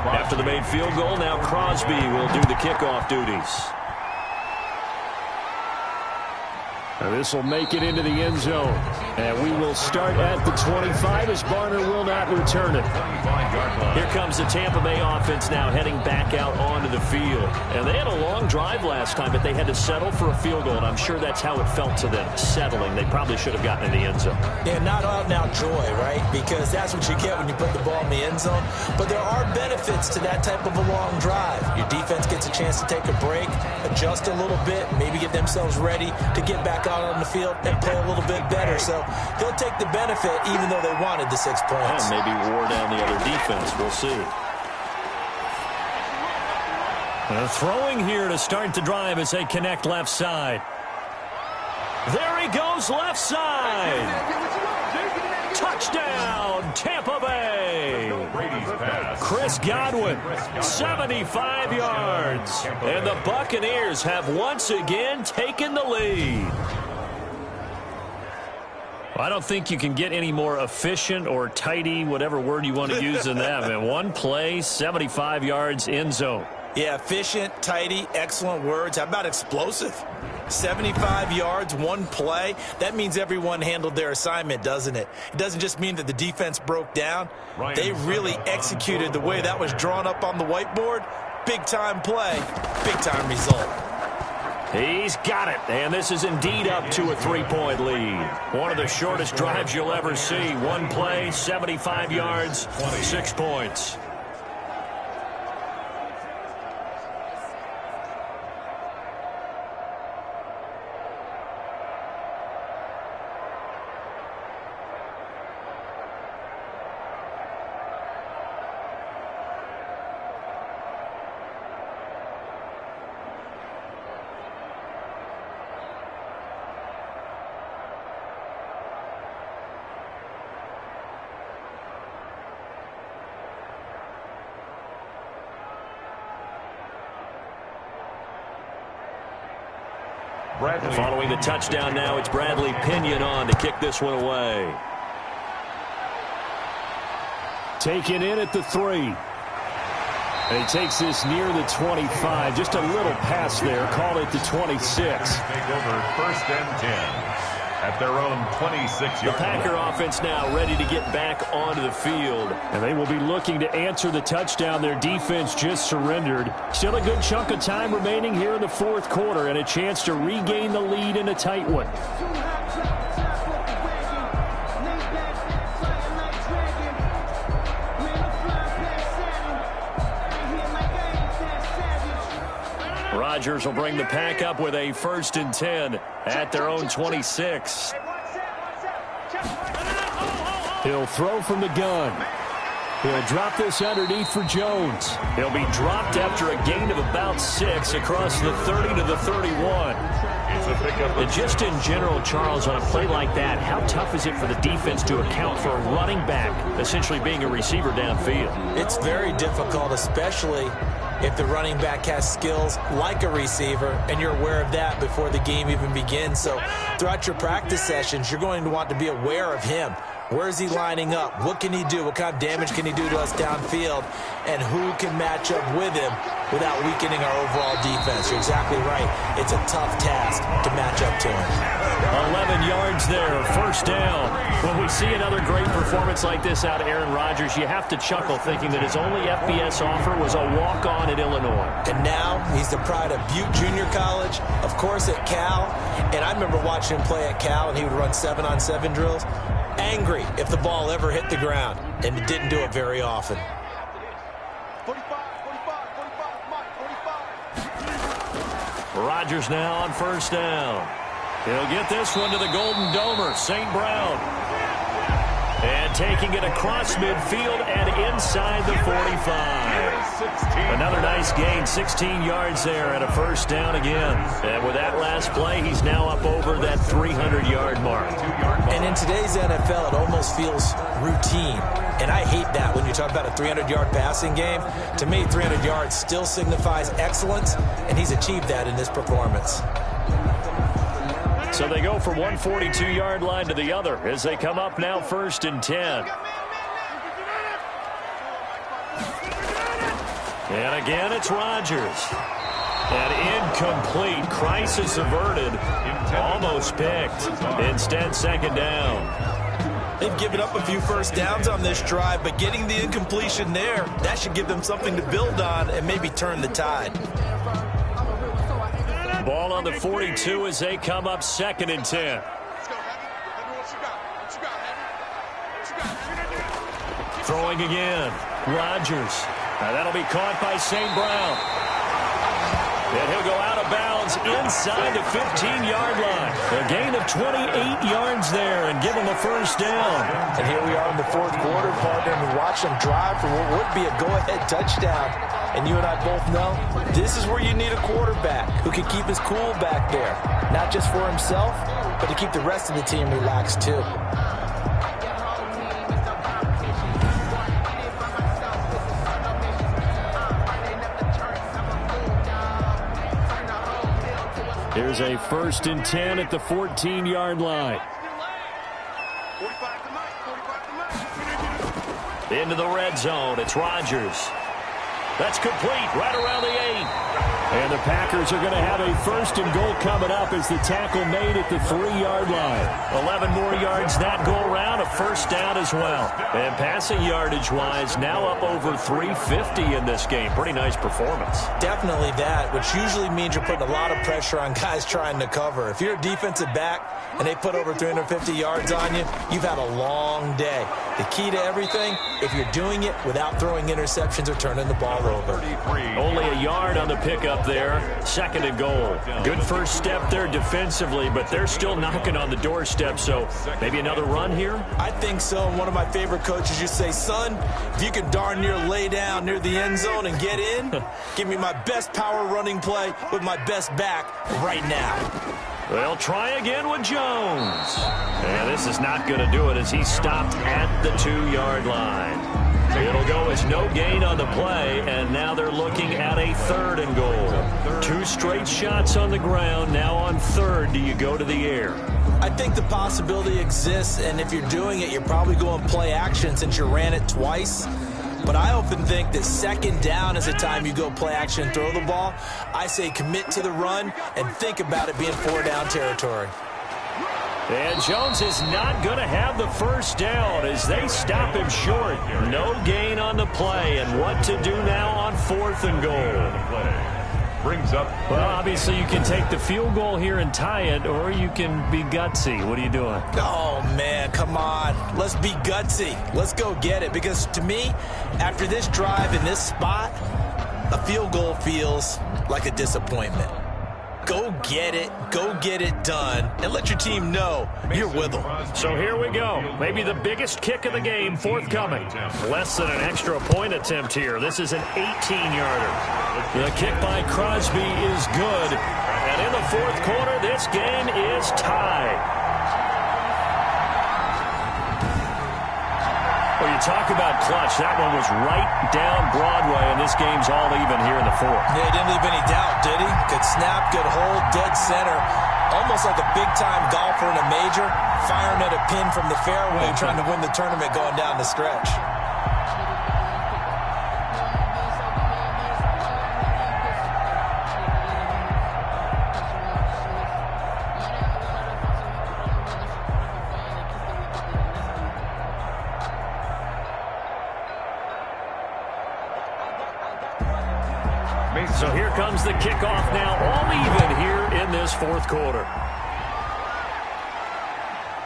After the made field goal, now Crosby will do the kickoff duties. This will make it into the end zone. And we will start at the 25 as Barner will not return it. Here comes the Tampa Bay offense now heading back out onto the field. And they had a long drive last time, but they had to settle for a field goal. And I'm sure that's how it felt to them, settling. They probably should have gotten in the end zone. Yeah, not out now joy, right? Because that's what you get when you put the ball in the end zone. But there are benefits to that type of a long drive. Your defense gets a chance to take a break, adjust a little bit, maybe get themselves ready to get back out on the field and play a little bit better. So they'll take the benefit even though they wanted the 6 points. And maybe wore down the other defense. We'll see. Throwing here to start the drive as they connect left side. There he goes left side. Touchdown, Tampa Bay. Chris Godwin, 75 yards. And the Buccaneers have once again taken the lead. I don't think you can get any more efficient or tidy, whatever word you want to use in that. Man, one play, 75 yards, end zone. Yeah, efficient, tidy, excellent words. How about explosive? 75 yards, one play. That means everyone handled their assignment, doesn't it? It doesn't just mean that the defense broke down. They really executed the way that was drawn up on the whiteboard. big-time play, big-time result. He's got it, and this is indeed up to a 3-point lead. One of the shortest drives you'll ever see. One play, 75 yards, 6 points. Following the touchdown now, it's Bradley Pinion on to kick this one away. Taken in at the 3. And he takes this near the 25. Just a little pass there. Call it the 26. Take over 1st and 10 at their own 26-yard. The Packer offense now ready to get back onto the field. And they will be looking to answer the touchdown their defense just surrendered. Still a good chunk of time remaining here in the 4th quarter and a chance to regain the lead in a tight one. Rodgers will bring the Pack up with a 1st and 10 at their own 26. He'll throw from the gun. He'll drop this underneath for Jones. He'll be dropped after a gain of about 6 across the 30 to the 31. And just in general, Charles, on a play like that, how tough is it for the defense to account for a running back essentially being a receiver downfield? It's very difficult, especially if the running back has skills like a receiver, and you're aware of that before the game even begins. So throughout your practice sessions, you're going to want to be aware of him. Where is he lining up? What can he do? What kind of damage can he do to us downfield? And who can match up with him without weakening our overall defense? You're exactly right. It's a tough task to match up to him. 11 yards there, 1st down. When we see another great performance like this out of Aaron Rodgers, you have to chuckle thinking that his only FBS offer was a walk-on at Illinois. And now he's the pride of Butte Junior College, of course at Cal. And I remember watching him play at Cal, and he would run 7-on-7 drills. Angry if the ball ever hit the ground, and it didn't do it very often. 45. Rodgers now on 1st down. He'll get this one to the Golden Domer, St. Brown. And taking it across midfield and inside the 45. Another nice gain, 16 yards there and a 1st down again. And with that last play, he's now up over that 300-yard mark. And in today's NFL, it almost feels routine. And I hate that when you talk about a 300-yard passing game. To me, 300 yards still signifies excellence, and he's achieved that in this performance. So they go from one 42-yard line to the other as they come up now 1st and 10. And again, it's Rodgers. And incomplete. Crisis averted. Almost picked. Instead, 2nd down. They've given up a few 1st downs on this drive, but getting the incompletion there, that should give them something to build on and maybe turn the tide. Ball on the 42 as they come up 2nd and 10. Throwing again. Rodgers. That'll be caught by St. Brown. And he'll go out of bounds inside the 15-yard line. A gain of 28 yards there and give him a 1st down. And here we are in the 4th quarter, partner, and watch them drive for what would be a go-ahead touchdown. And you and I both know this is where you need a quarterback who can keep his cool back there. Not just for himself, but to keep the rest of the team relaxed too. Here's a 1st and 10 at the 14-yard line. Into the red zone. It's Rodgers. That's complete right around the 8. And the Packers are going to have a 1st and goal coming up as the tackle made at the 3-yard line. 11 more yards that go around, a 1st down as well. And passing yardage-wise, now up over 350 in this game. Pretty nice performance. Definitely that, which usually means you're putting a lot of pressure on guys trying to cover. If you're a defensive back and they put over 350 yards on you, you've had a long day. The key to everything, if you're doing it without throwing interceptions or turning the ball over. Only a yard on the pickup there. 2nd and goal. Good first step there defensively, but they're still knocking on the doorstep, so maybe another run here? I think so. One of my favorite coaches used to say, son, if you can darn near lay down near the end zone and get in, give me my best power running play with my best back right now. They'll try again with Jones. And this is not going to do it as he's stopped at the 2-yard line. It'll go as no gain on the play, and now they're looking at a 3rd and goal. 2 straight shots on the ground. Now on 3rd, do you go to the air? I think the possibility exists, and if you're doing it, you're probably going play action since you ran it twice. But I often think that 2nd down is the time you go play action and throw the ball. I say commit to the run and think about it being 4-down territory. And Jones is not going to have the 1st down as they stop him short. No gain on the play, and what to do now on 4th and goal. Brings up. Well, obviously you can take the field goal here and tie it, or you can be gutsy. What are you doing? Oh, man, come on. Let's be gutsy. Let's go get it. Because to me, after this drive in this spot, a field goal feels like a disappointment. Go get it done, and let your team know you're with them. So here we go. Maybe the biggest kick of the game forthcoming. Less than an extra point attempt here. This is an 18-yarder. The kick by Crosby is good. And in the 4th quarter, this game is tied. Well, you talk about clutch. That one was right down Broadway, and this game's all even here in the 4th. Yeah, he didn't leave any doubt, did he? Good snap, good hold, dead center. Almost like a big-time golfer in a major, firing at a pin from the fairway, trying to win the tournament going down the stretch. So here comes the kickoff now, all even here in this 4th quarter.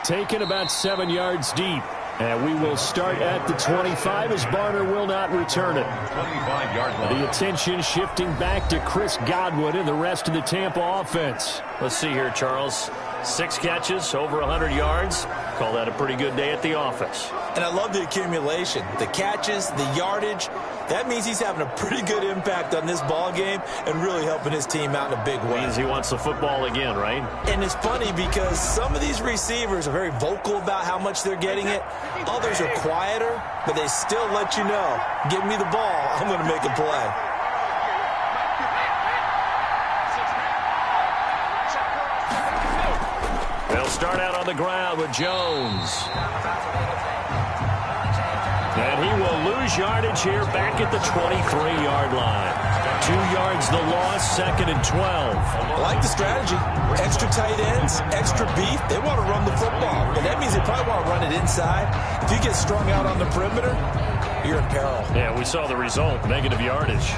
Taken about 7 yards deep. And we will start at the 25 as Barner will not return it. 25-yard line. The attention shifting back to Chris Godwin and the rest of the Tampa offense. Let's see here, Charles. 6 catches, over 100 yards. Call that a pretty good day at the office. And I love the accumulation. The catches, the yardage. That means he's having a pretty good impact on this ball game and really helping his team out in a big way. Means he wants the football again, right? And it's funny because some of these receivers are very vocal about how much they're getting it. Others are quieter, but they still let you know, give me the ball, I'm going to make a play. They'll start out on the ground with Jones. And he will lose yardage here back at the 23-yard line. 2 yards the loss, 2nd and 12. I like the strategy. Extra tight ends, extra beef. They want to run the football, but that means they probably want to run it inside. If you get strung out on the perimeter, you're in peril. Yeah, we saw the result, negative yardage.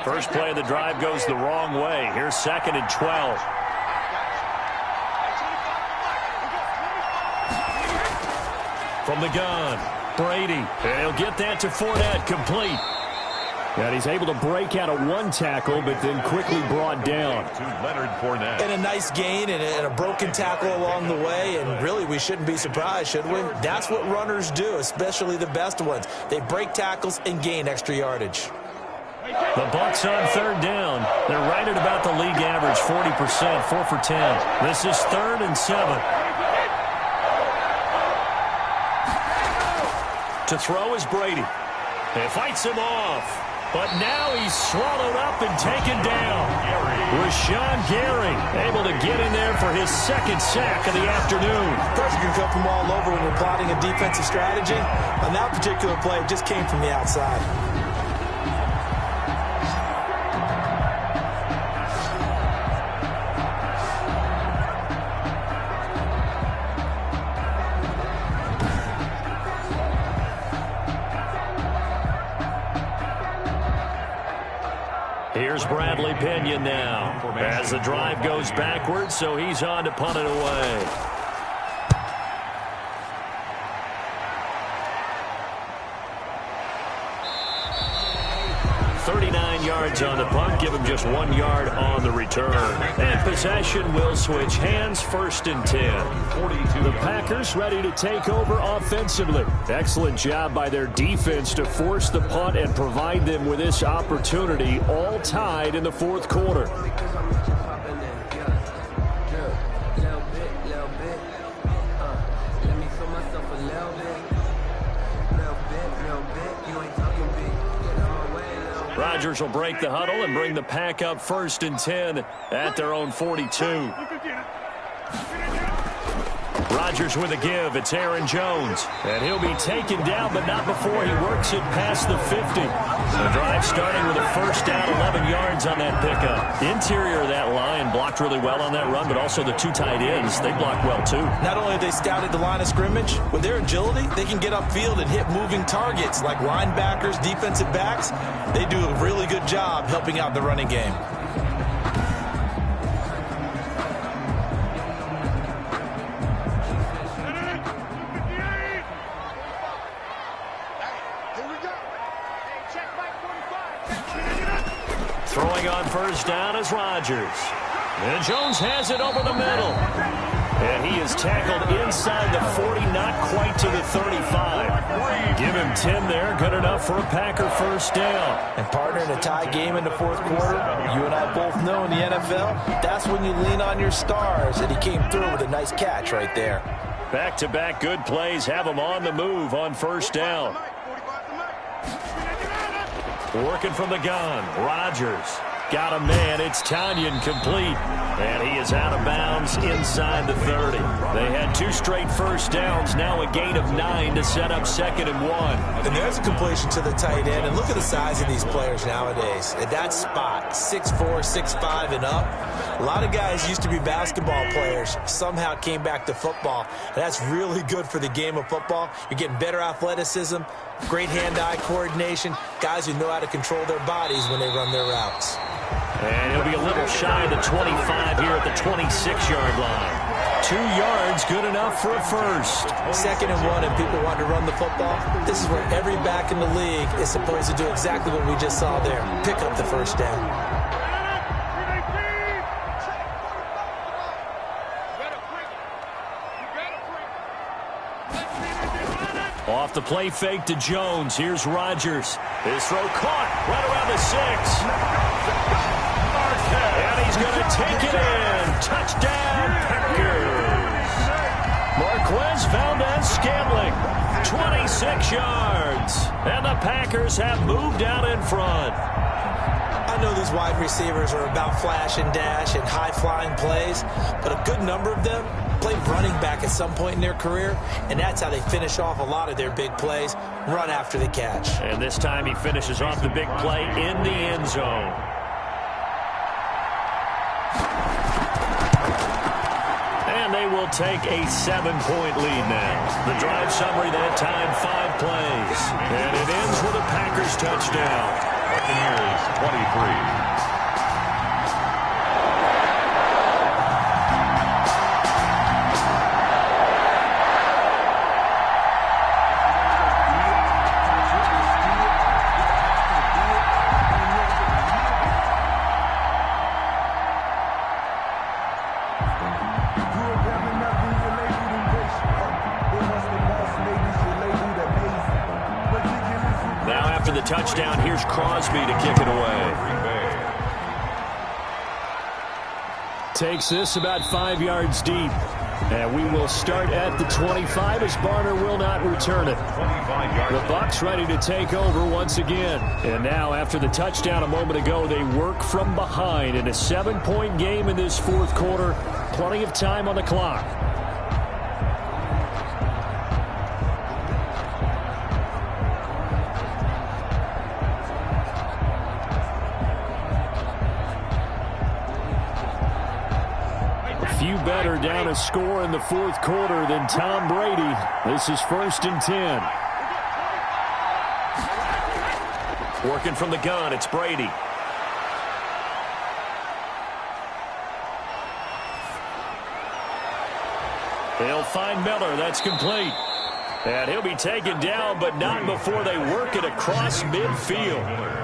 First play of the drive goes the wrong way. Here's 2nd and 12. From the gun, Brady. And he'll get that to Fournette, complete. And he's able to break out of 1 tackle, but then quickly brought down. To Leonard Fournette. And a nice gain and a broken tackle along the way. And really, we shouldn't be surprised, should we? That's what runners do, especially the best ones. They break tackles and gain extra yardage. The Bucs on 3rd down. They're right at about the league average, 40%, 4 for 10. This is 3rd and 7. To throw is Brady. And fights him off. But now he's swallowed up and taken down. Rashawn Gary able to get in there for his second sack of the afternoon. Pressure can come from all over when you're plotting a defensive strategy. On that particular play, it just came from the outside. Here's Bradley Pinion now as the drive goes backwards, so he's on to punt it away. Yards on the punt, give him just 1 yard on the return. And possession will switch hands, 1st and 10. The Packers ready to take over offensively. Excellent job by their defense to force the punt and provide them with this opportunity, all tied in the 4th quarter. Rodgers will break the huddle and bring the pack up 1st and 10 at their own 42. Rodgers with a give. It's Aaron Jones. And he'll be taken down, but not before he works it past the 50. The drive starting with a 1st down, 11 yards on that pickup. The interior of that line blocked really well on that run, but also the 2 tight ends, they blocked well too. Not only have they scouted the line of scrimmage, with their agility, they can get upfield and hit moving targets like linebackers, defensive backs. They do a really good job helping out the running game. Throwing on 1st down is Rodgers. And Jones has it over the middle. And he is tackled inside the 40, not quite to the 35. Give him 10 there, good enough for a Packer 1st down. And partner, in a tie game in the 4th quarter, you and I both know in the NFL, that's when you lean on your stars. And he came through with a nice catch right there. Back-to-back good plays have him on the move on 1st down. Working from the gun, Rodgers. Got a man, it's Tanyan complete. And he is out of bounds inside the 30. They had 2 straight 1st downs, now a gain of 9 to set up 2nd and 1. And there's a completion to the tight end. And look at the size of these players nowadays. At that spot, 6'4", 6'5", and up. A lot of guys used to be basketball players, somehow came back to football. And that's really good for the game of football. You're getting better athleticism, great hand-eye coordination, guys who know how to control their bodies when they run their routes. And he'll be a little shy of the 25 here at the 26-yard line. 2 yards, good enough for a 1st. 2nd and 1, and people want to run the football. This is where every back in the league is supposed to do exactly what we just saw there. Pick up the 1st down. Off the play fake to Jones. Here's Rodgers. His throw caught right around the 6. And he's going to take it in. Touchdown, Packers. Marquez Valdez-Scantling, 26 yards. And the Packers have moved out in front. I know these wide receivers are about flash and dash and high-flying plays, but a good number of them played running back at some point in their career, and that's how they finish off a lot of their big plays, run after the catch. And this time he finishes off the big play in the end zone. And they will take a 7-point lead now. The drive summary that time, 5 plays. And it ends with a Packers touchdown. Buccaneers 23. Touchdown. Here's Crosby to kick it away. Takes this about 5 yards deep. And we will start at the 25 as Barner will not return it. The Bucs ready to take over once again. And now after the touchdown a moment ago, they work from behind in a 7-point game in this fourth quarter. Plenty of time on the clock. Few better down a score in the fourth quarter than Tom Brady. This is 1st and 10. Working from the gun, it's Brady. They'll find Miller. That's complete. And he'll be taken down, but not before they work it across midfield.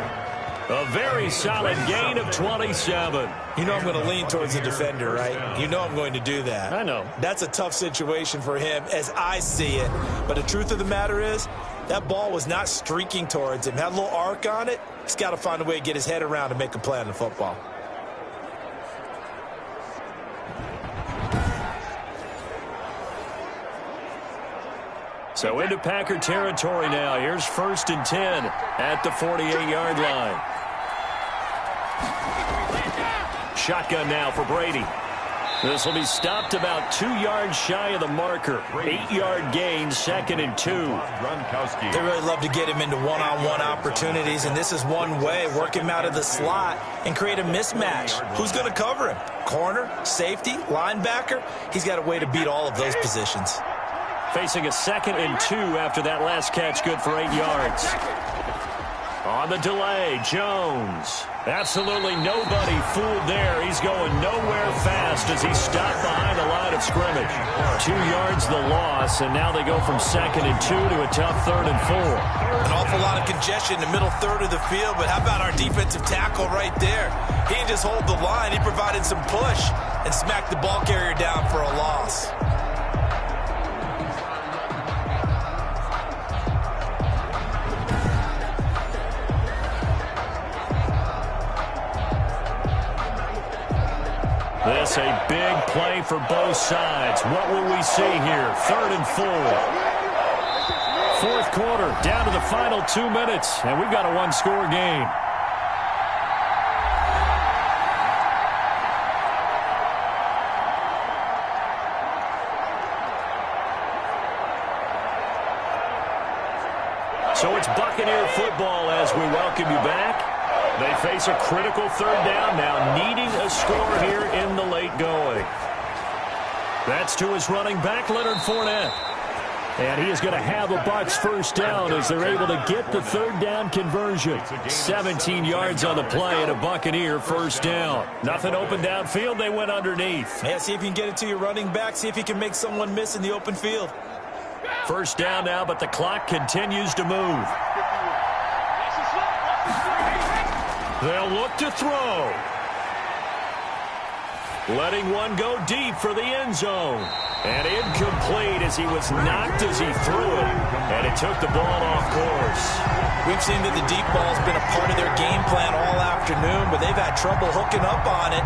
A very solid gain of 27. You know I'm going to lean towards the defender, right? You know I'm going to do that. I know. That's a tough situation for him as I see it. But the truth of the matter is, that ball was not streaking towards him. Had a little arc on it. He's got to find a way to get his head around and make a play on the football. So into Packer territory now. Here's 1st and 10 at the 48-yard line. Shotgun now for Brady. This will be stopped about 2 yards shy of the marker. 8-yard gain, 2nd and 2. They really love to get him into one-on-one opportunities, and this is one way. Work him out of the slot and create a mismatch. Who's going to cover him? Corner, safety, linebacker? He's got a way to beat all of those positions. Facing a 2nd and 2 after that last catch, good for 8 yards. On the delay, Jones. Absolutely nobody fooled there. He's going nowhere fast as he stopped behind the line of scrimmage. 2 yards the loss, and now they go from 2nd and 2 to a tough 3rd and 4. An awful lot of congestion in the middle third of the field, but how about our defensive tackle right there? He didn't just hold the line. He provided some push and smacked the ball carrier down for a loss. This a big play for both sides. What will we see here? 3rd and 4. Fourth quarter, down to the final 2 minutes, and we've got a one-score game. So it's Buccaneer football as we welcome you back. They face a critical 3rd down now, needing a score here in the late going. That's to his running back, Leonard Fournette. And he is going to have a Bucs 1st down as they're able to get the 3rd down conversion. 17 yards on the play and a Buccaneer 1st down. Nothing open downfield. They went underneath. Yeah, see if you can get it to your running back. See if you can make someone miss in the open field. 1st down now, but the clock continues to move. They'll look to throw. Letting one go deep for the end zone. And incomplete as he was knocked as he threw it. And it took the ball off course. We've seen that the deep ball's been a part of their game plan all afternoon, but they've had trouble hooking up on it,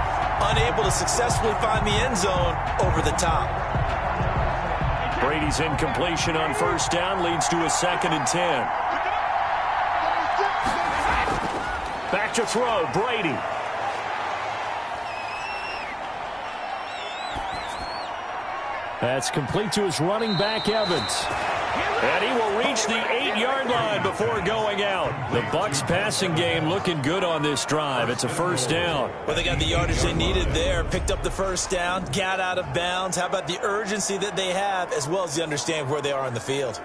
unable to successfully find the end zone over the top. Brady's incompletion on 1st down leads to a 2nd and 10. Back to throw, Brady. That's complete to his running back, Evans. And he will reach the 8-yard line before going out. The Bucs passing game looking good on this drive. It's a 1st down. Well, they got the yardage they needed there. Picked up the 1st down, got out of bounds. How about the urgency that they have, as well as the understand where they are on the field?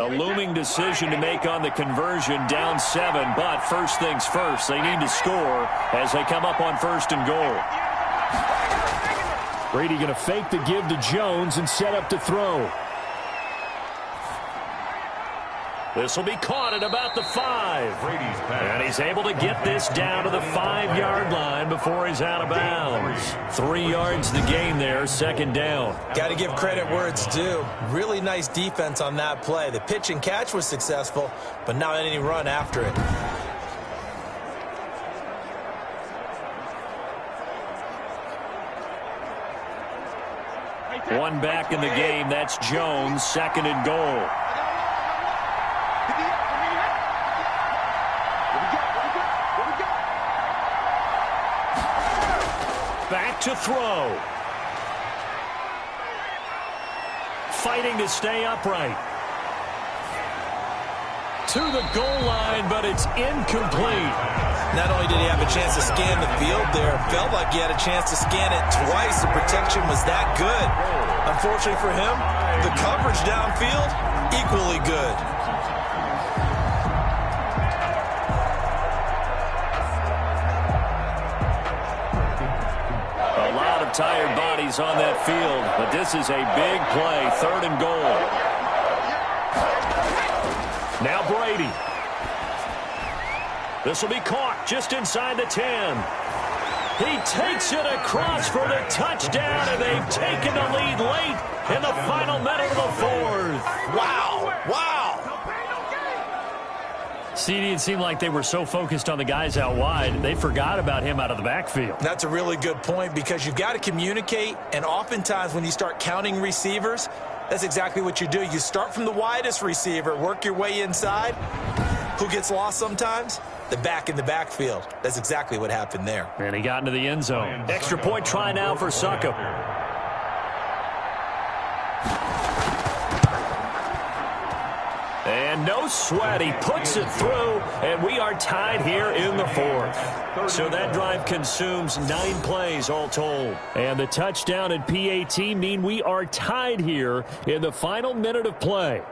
A looming decision to make on the conversion, down 7, but first things first, they need to score as they come up on 1st and goal. Brady going to fake the give to Jones and set up to throw. This will be caught at about the 5. And he's able to get this down to the 5-yard line before he's out of bounds. 3 yards the gain there, second down. Got to give credit where it's due. Really nice defense on that play. The pitch and catch was successful, but not any run after it. One back in the game. That's Jones, second and goal. Back to throw. Fighting to stay upright. To the goal line, but it's incomplete. Not only did he have a chance to scan the field there, it felt like he had a chance to scan it twice. The protection was that good. Unfortunately for him, the coverage downfield, equally good. A lot of tired bodies on that field, but this is a big play, third and goal. Now Brady. This will be caught just inside the 10. He takes it across for the touchdown, and they've taken the lead late in the final minute of the 4th. Wow, wow. CD, it seemed like they were so focused on the guys out wide, they forgot about him out of the backfield. That's a really good point because you've got to communicate, and oftentimes when you start counting receivers, that's exactly what you do. You start from the widest receiver, work your way inside. Who gets lost sometimes? The back in the backfield. That's exactly what happened there. And he got into the end zone. Extra point try now for Succop. And no sweat. He puts it through, and we are tied here in the 4th. So that drive consumes 9 plays all told. And the touchdown and PAT mean we are tied here in the final minute of play.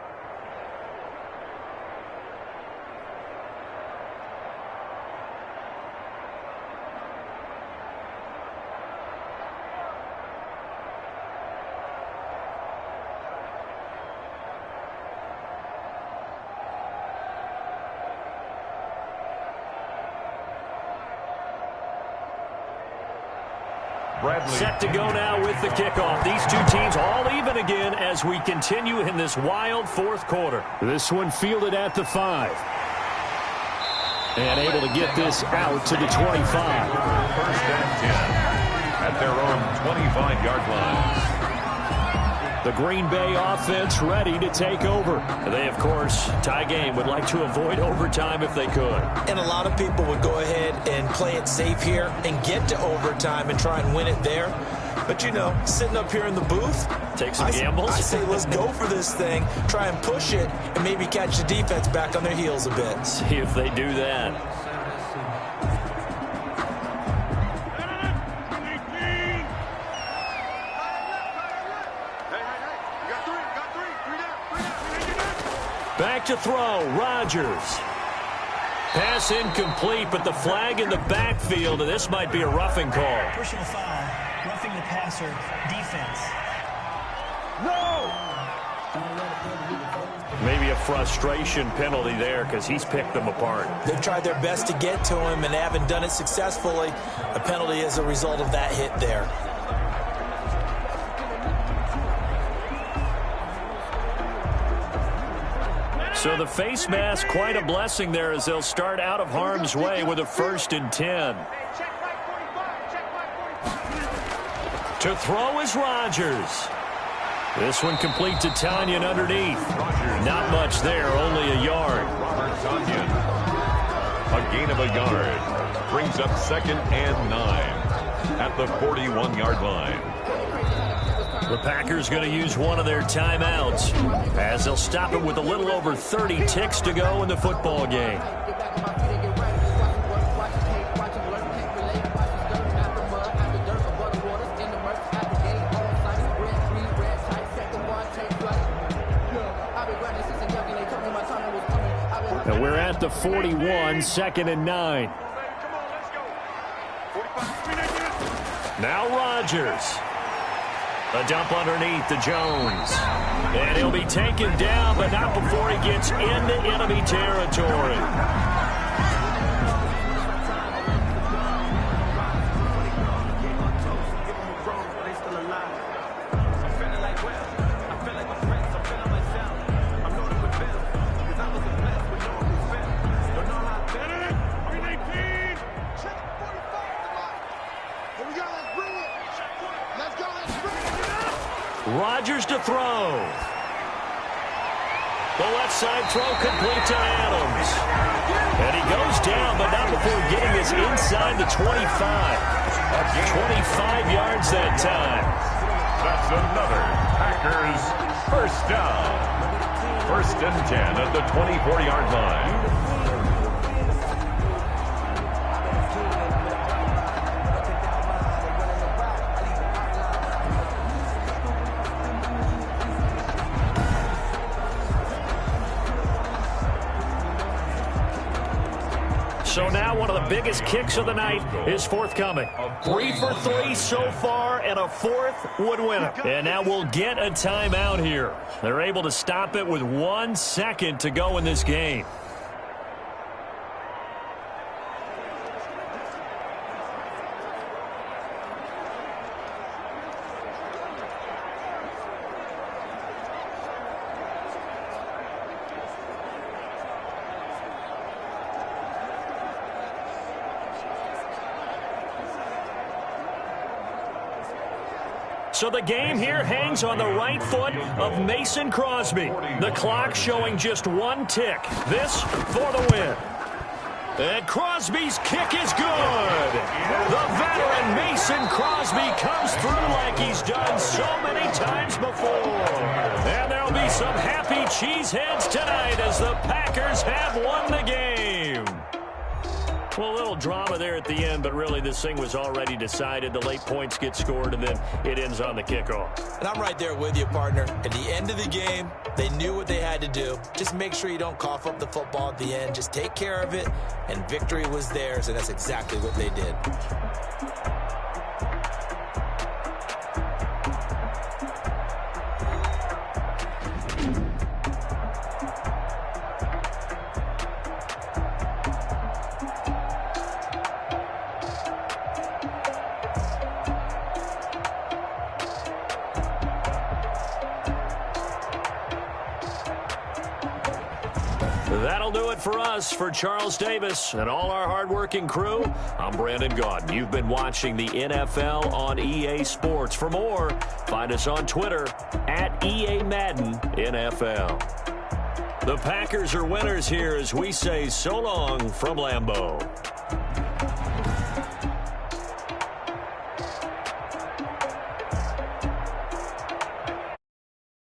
Set to go now with the kickoff. These two teams all even again as we continue in this wild 4th quarter. This one fielded at the 5. And able to get this out to the 25. First and 10 at their own 25-yard line. The Green Bay offense ready to take over. They, of course, tie game, would like to avoid overtime if they could. And a lot of people would go ahead and play it safe here and get to overtime and try and win it there. But, you know, sitting up here in the booth, take some gambles. I say let's go for this thing, try and push it, and maybe catch the defense back on their heels a bit. See if they do that. Back to throw, Rodgers. Pass incomplete, but the flag in the backfield, and this might be a roughing call. Personal foul, roughing the passer, defense. No! Maybe a frustration penalty there because he's picked them apart. They've tried their best to get to him and haven't done it successfully. A penalty as a result of that hit there. So the face mask, quite a blessing there as they'll start out of harm's way with a 1st and 10. To throw is Rodgers. This one complete to Tanyan underneath. Not much there, only a yard. Tanyan, a gain of a yard, brings up 2nd and 9 at the 41-yard line. The Packers going to use one of their timeouts as they'll stop it with a little over 30 ticks to go in the football game. And we're at the 41, 2nd and 9. Now Rodgers. A dump underneath to Jones. And he'll be taken down, but not before he gets into enemy territory. Rodgers to throw. The left side throw complete to Adams. And he goes down, but not before getting this inside the 25. 25 yards that time. That's another Packers first down. 1st and 10 at the 24-yard line. So now one of the biggest kicks of the night is forthcoming. 3 for 3 so far, and a 4th would win it. And now we'll get a timeout here. They're able to stop it with 1 second to go in this game. So the game here hangs on the right foot of Mason Crosby. The clock showing just 1 tick. This for the win. And Crosby's kick is good. The veteran Mason Crosby comes through like he's done so many times before. And there'll be some happy cheeseheads tonight as the Packers have won the game. Well, a little drama there at the end, but really this thing was already decided. The late points get scored, and then it ends on the kickoff. And I'm right there with you, partner. At the end of the game, they knew what they had to do. Just make sure you don't cough up the football at the end. Just take care of it, and victory was theirs, and that's exactly what they did. That'll do it for us. For Charles Davis and all our hardworking crew, I'm Brandon Gaudin. You've been watching the NFL on EA Sports. For more, find us on Twitter at EA Madden NFL. The Packers are winners here as we say so long from Lambeau.